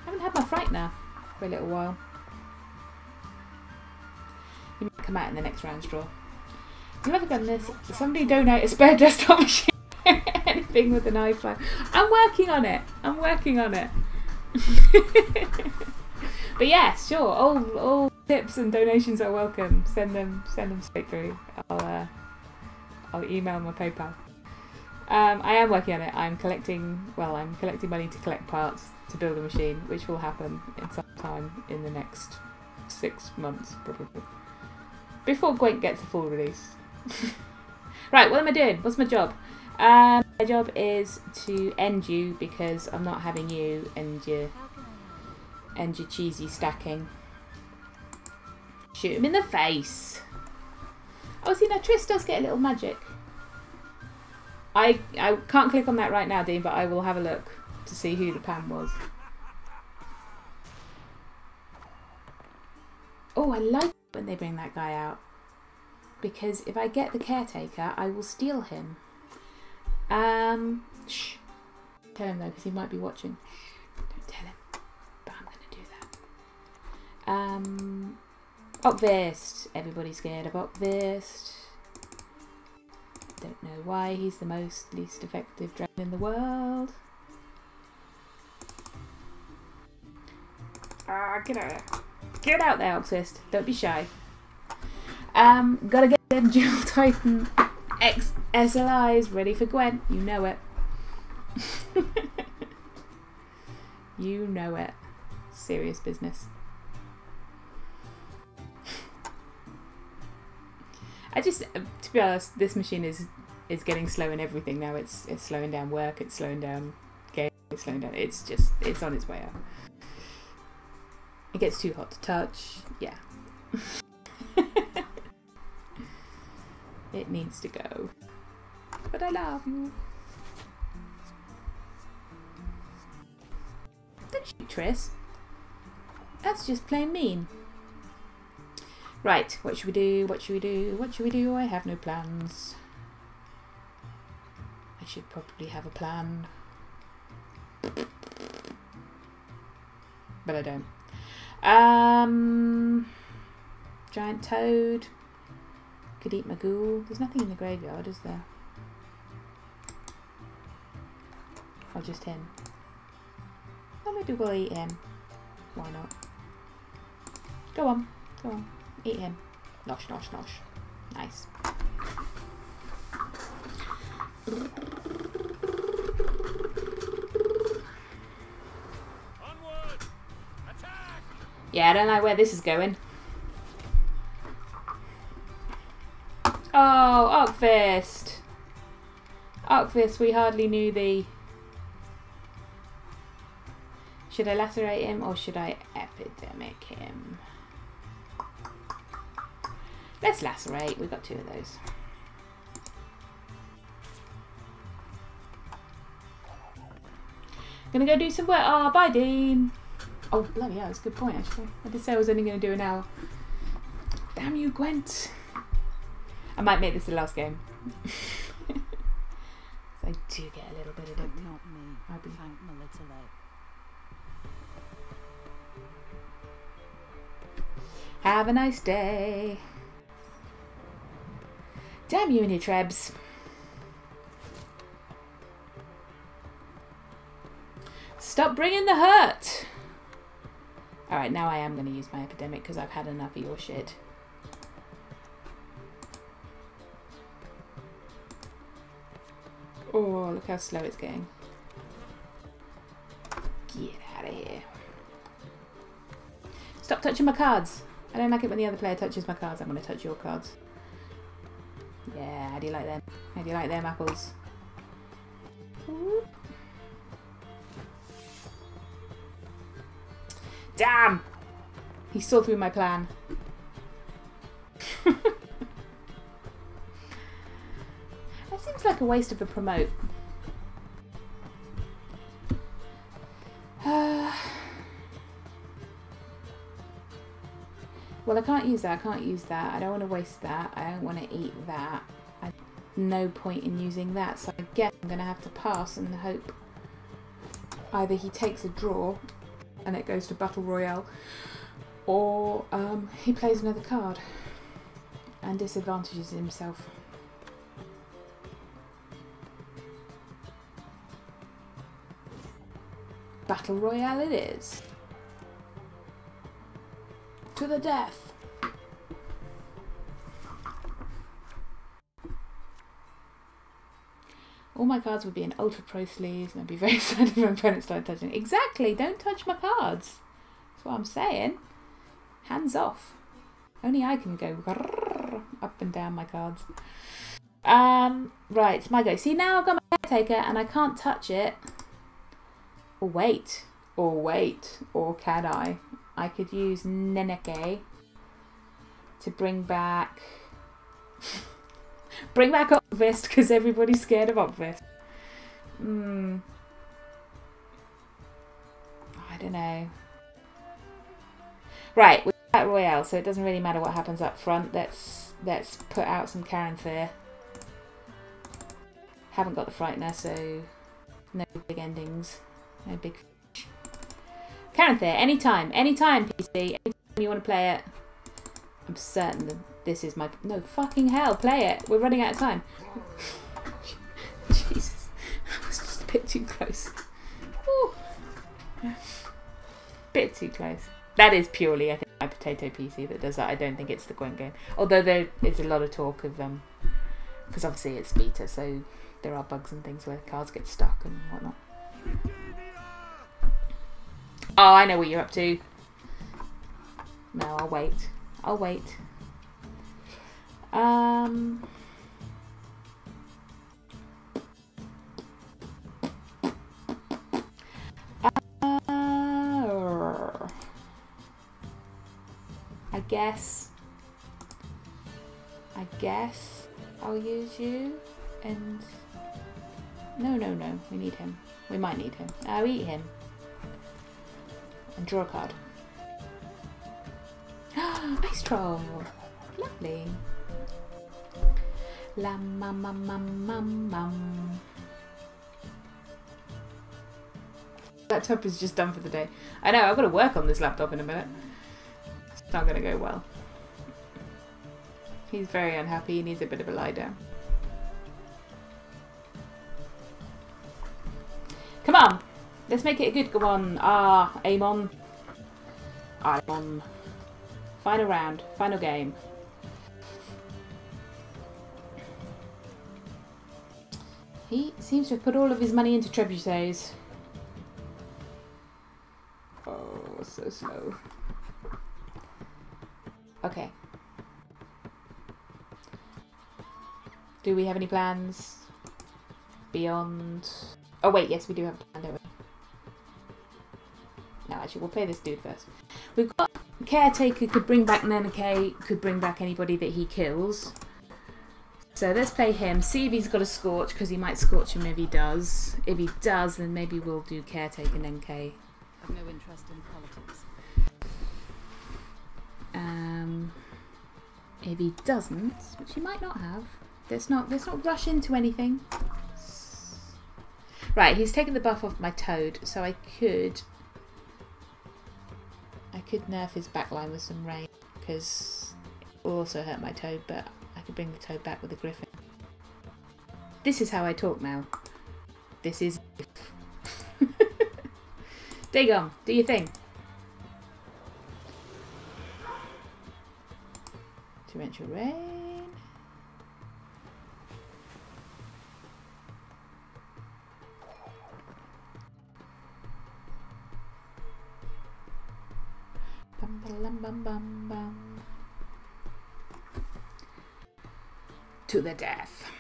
I haven't had my frightener for a little while. You might come out in the next round, Straw. I've never done this. Somebody donate a spare desktop machine. Anything with an iPhone. I'm working on it. I'm working on it. But yes, sure. All tips and donations are welcome. Send them straight through. I'll email my PayPal. I am working on it. I'm collecting money to collect parts to build a machine, which will happen in some time in the next 6 months, probably. Before Gwent gets a full release. Right, what am I doing? What's my job? My job is to end you because I'm not having you and your cheesy stacking. Shoot him in the face. Oh, see, now Triss does get a little magic. I can't click on that right now, Dean, but I will have a look to see who the pan was. Oh, I like when they bring that guy out. Because if I get the caretaker, I will steal him. Shh. Tell him though, because he might be watching. Don't tell him. But I'm going to do that. Opvist. Everybody's scared of Opvist. Don't know why. He's the least effective dragon in the world. Get out there. Get out there, Opvist. Don't be shy. Gotta get them Dual Titan X SLIs ready for Gwent. You know it. You know it. Serious business. To be honest, this machine is getting slow in everything now. It's slowing down work. It's slowing down game. It's slowing down. It's on its way out. It gets too hot to touch. Yeah. It needs to go. But I love you. Don't shoot, Triss. That's just plain mean. Right, what should we do? What should we do? What should we do? I have no plans. I should probably have a plan. But I don't. Giant toad. Could eat my ghoul. There's nothing in the graveyard, is there? Or just him? Or maybe we'll eat him. Why not? Go on. Go on. Eat him. Nosh, nosh, nosh. Nice. Onward! Attack! Yeah, I don't like where this is going. Oh, Arcfist! Arcfist, we hardly knew thee. Should I lacerate him or should I epidemic him? Let's lacerate. We've got 2 of those. Gonna go do some work. Oh, bye, Dean. Oh, bloody hell, that's a good point, actually. I did say I was only going to do an hour. Damn you, Gwent. I might make this the last game. So I do get a little bit of it. Not me. I'll be Thank Melitele. Have a nice day. Damn you and your trebs. Stop bringing the hurt. Alright, now I am going to use my epidemic because I've had enough of your shit. Oh, look how slow it's going. Get out of here. Stop touching my cards. I don't like it when the other player touches my cards. I'm going to touch your cards. Yeah, how do you like them? How do you like them apples? Ooh. Damn! He saw through my plan. That seems like a waste of a promote. Well, I can't use that. I can't use that. I don't want to waste that. I don't want to eat that. No point in using that. So I guess I'm going to have to pass and hope either he takes a draw and it goes to Battle Royale, or he plays another card and disadvantages himself. Battle Royale it is. To the death. All my cards would be in Ultra Pro sleeves and I'd be very sad if my opponent started touching. Exactly, don't touch my cards. That's what I'm saying. Hands off. Only I can go up and down my cards. Right, it's my go. See, now I've got my caretaker and I can't touch it. Or wait. Or can I? I could use Neneke to bring back Opvist because everybody's scared of Opvist. I don't know. Right, we're at Royale, so it doesn't really matter what happens up front. Let's put out some Caranthir. Haven't got the Frightener, so no big endings. No big fish. Caranthir, anytime, PC, anytime you want to play it. I'm certain that this is my... No, fucking hell, play it. We're running out of time. Jesus. That was just a bit too close. Ooh. Bit too close. That is purely, I think, my potato PC that does that. I don't think it's the Gwent game. Although there is a lot of talk of... because obviously it's beta, so there are bugs and things where cards get stuck and whatnot. Oh, I know what you're up to. No, I'll wait. I'll wait. I guess I'll use you and... No, we need him. We might need him. I'll eat him. And draw a card. Ice Troll! Lovely. La mum mum mum mum mum. Laptop is just done for the day. I know, I've got to work on this laptop in a minute. It's not going to go well. He's very unhappy, he needs a bit of a lie down. Come on! Let's make it a good one. Ah, aim on. Aim on. Final round. Final game. He seems to have put all of his money into trebuchets. Oh, so slow. Okay. Do we have any plans beyond... Oh wait, yes we do have a plan, don't we? No, actually we'll play this dude first. We've got Caretaker, could bring back Nenake, could bring back anybody that he kills. So let's play him, see if he's got a Scorch, because he might Scorch him if he does. If he does, then maybe we'll do Caretaker Nenake. I've no interest in politics. If he doesn't, which he might not have, let's not rush into anything. Right, he's taken the buff off my Toad, so I could nerf his backline with some rain, because it will also hurt my Toad, but I could bring the Toad back with a Griffin. This is how I talk now. This is... Dagon, do your thing. Torrential rain. Bum, bum, bum, bum, bum. To the death.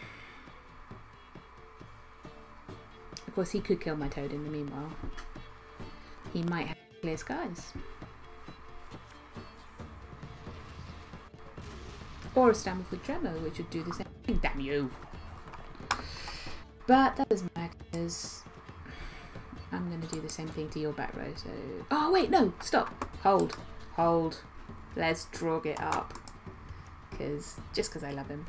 Of course, he could kill my Toad in the meanwhile. He might have clear skies. Or a Stamp with Tremor, which would do the same thing. Damn you! But that doesn't matter, because I'm going to do the same thing to your back row, so... Oh, wait, no! Stop! Hold. Hold. Let's drog it up. Just because I love him.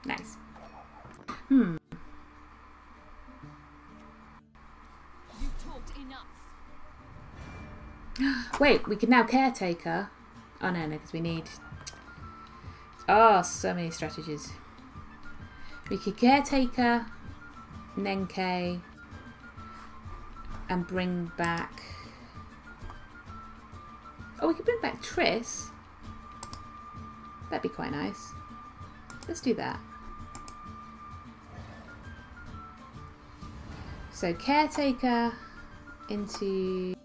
Nice. You talked enough. Wait, we can now Caretaker. Oh no, because we need... Oh, so many strategies. We could Caretaker, Nenke, and bring back... Oh, we could bring back Triss. That'd be quite nice. Let's do that. So Caretaker into...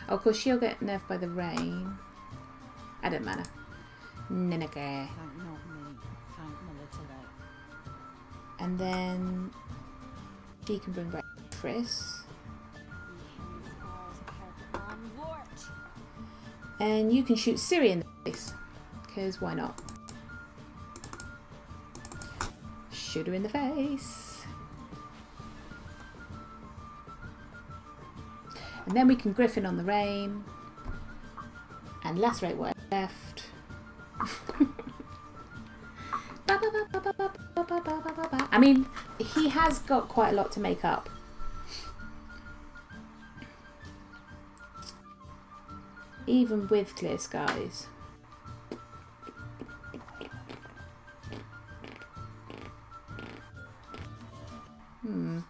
Oh, of course she'll get nerfed by the rain. I don't matter. Neneke. Thank not me. Thank Melitele. And then she can bring back Triss. And you can shoot Siri in the face. Because why not? Shoot her in the face. And then we can Griffin on the rain. And lacerate what's left. I mean, he has got quite a lot to make up. Even with clear skies. I'm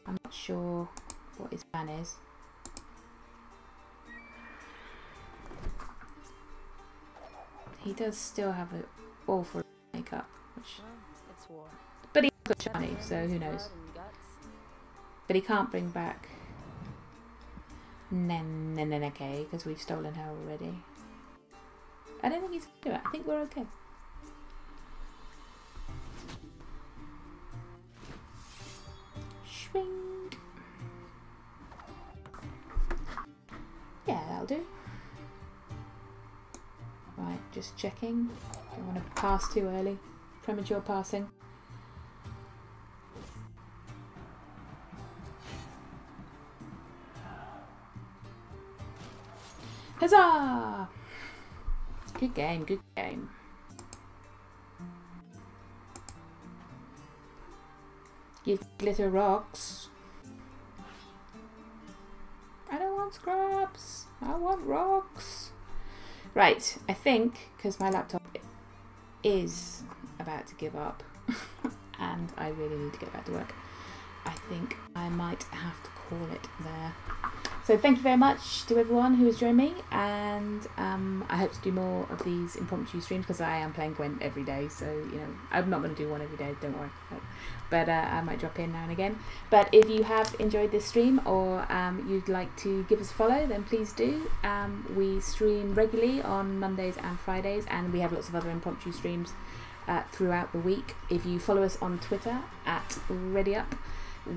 not sure what his plan is. He does still have an awful makeup, which... It's war. But he's got shiny, so who knows. But he can't bring back Neneke because we've stolen her already. I don't think he's going to do it. I think we're okay. Swing. Yeah, that'll do. Right, just checking. Don't want to pass too early. Premature passing. Huzzah! Good game, good game. Give glitter rocks. I don't want scraps. I want rocks. Right, I think, because my laptop is about to give up and I really need to get back to work. I think I might have to call it there. So thank you very much to everyone who has joined me, and I hope to do more of these impromptu streams because I am playing Gwent every day, so you know I'm not going to do one every day, don't worry, but I might drop in now and again. But if you have enjoyed this stream or you'd like to give us a follow, then please do. We stream regularly on Mondays and Fridays, and we have lots of other impromptu streams throughout the week. If you follow us on Twitter at ReadyUp,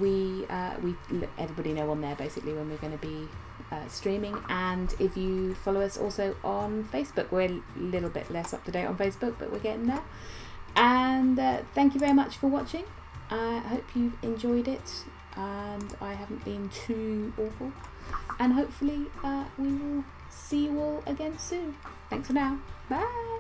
we let everybody know on there basically when we're going to be streaming. And if you follow us also on Facebook, we're a little bit less up to date on Facebook, but we're getting there. And thank you very much for watching. I hope you've enjoyed it and I haven't been too awful, and hopefully we will see you all again soon. Thanks for now. Bye.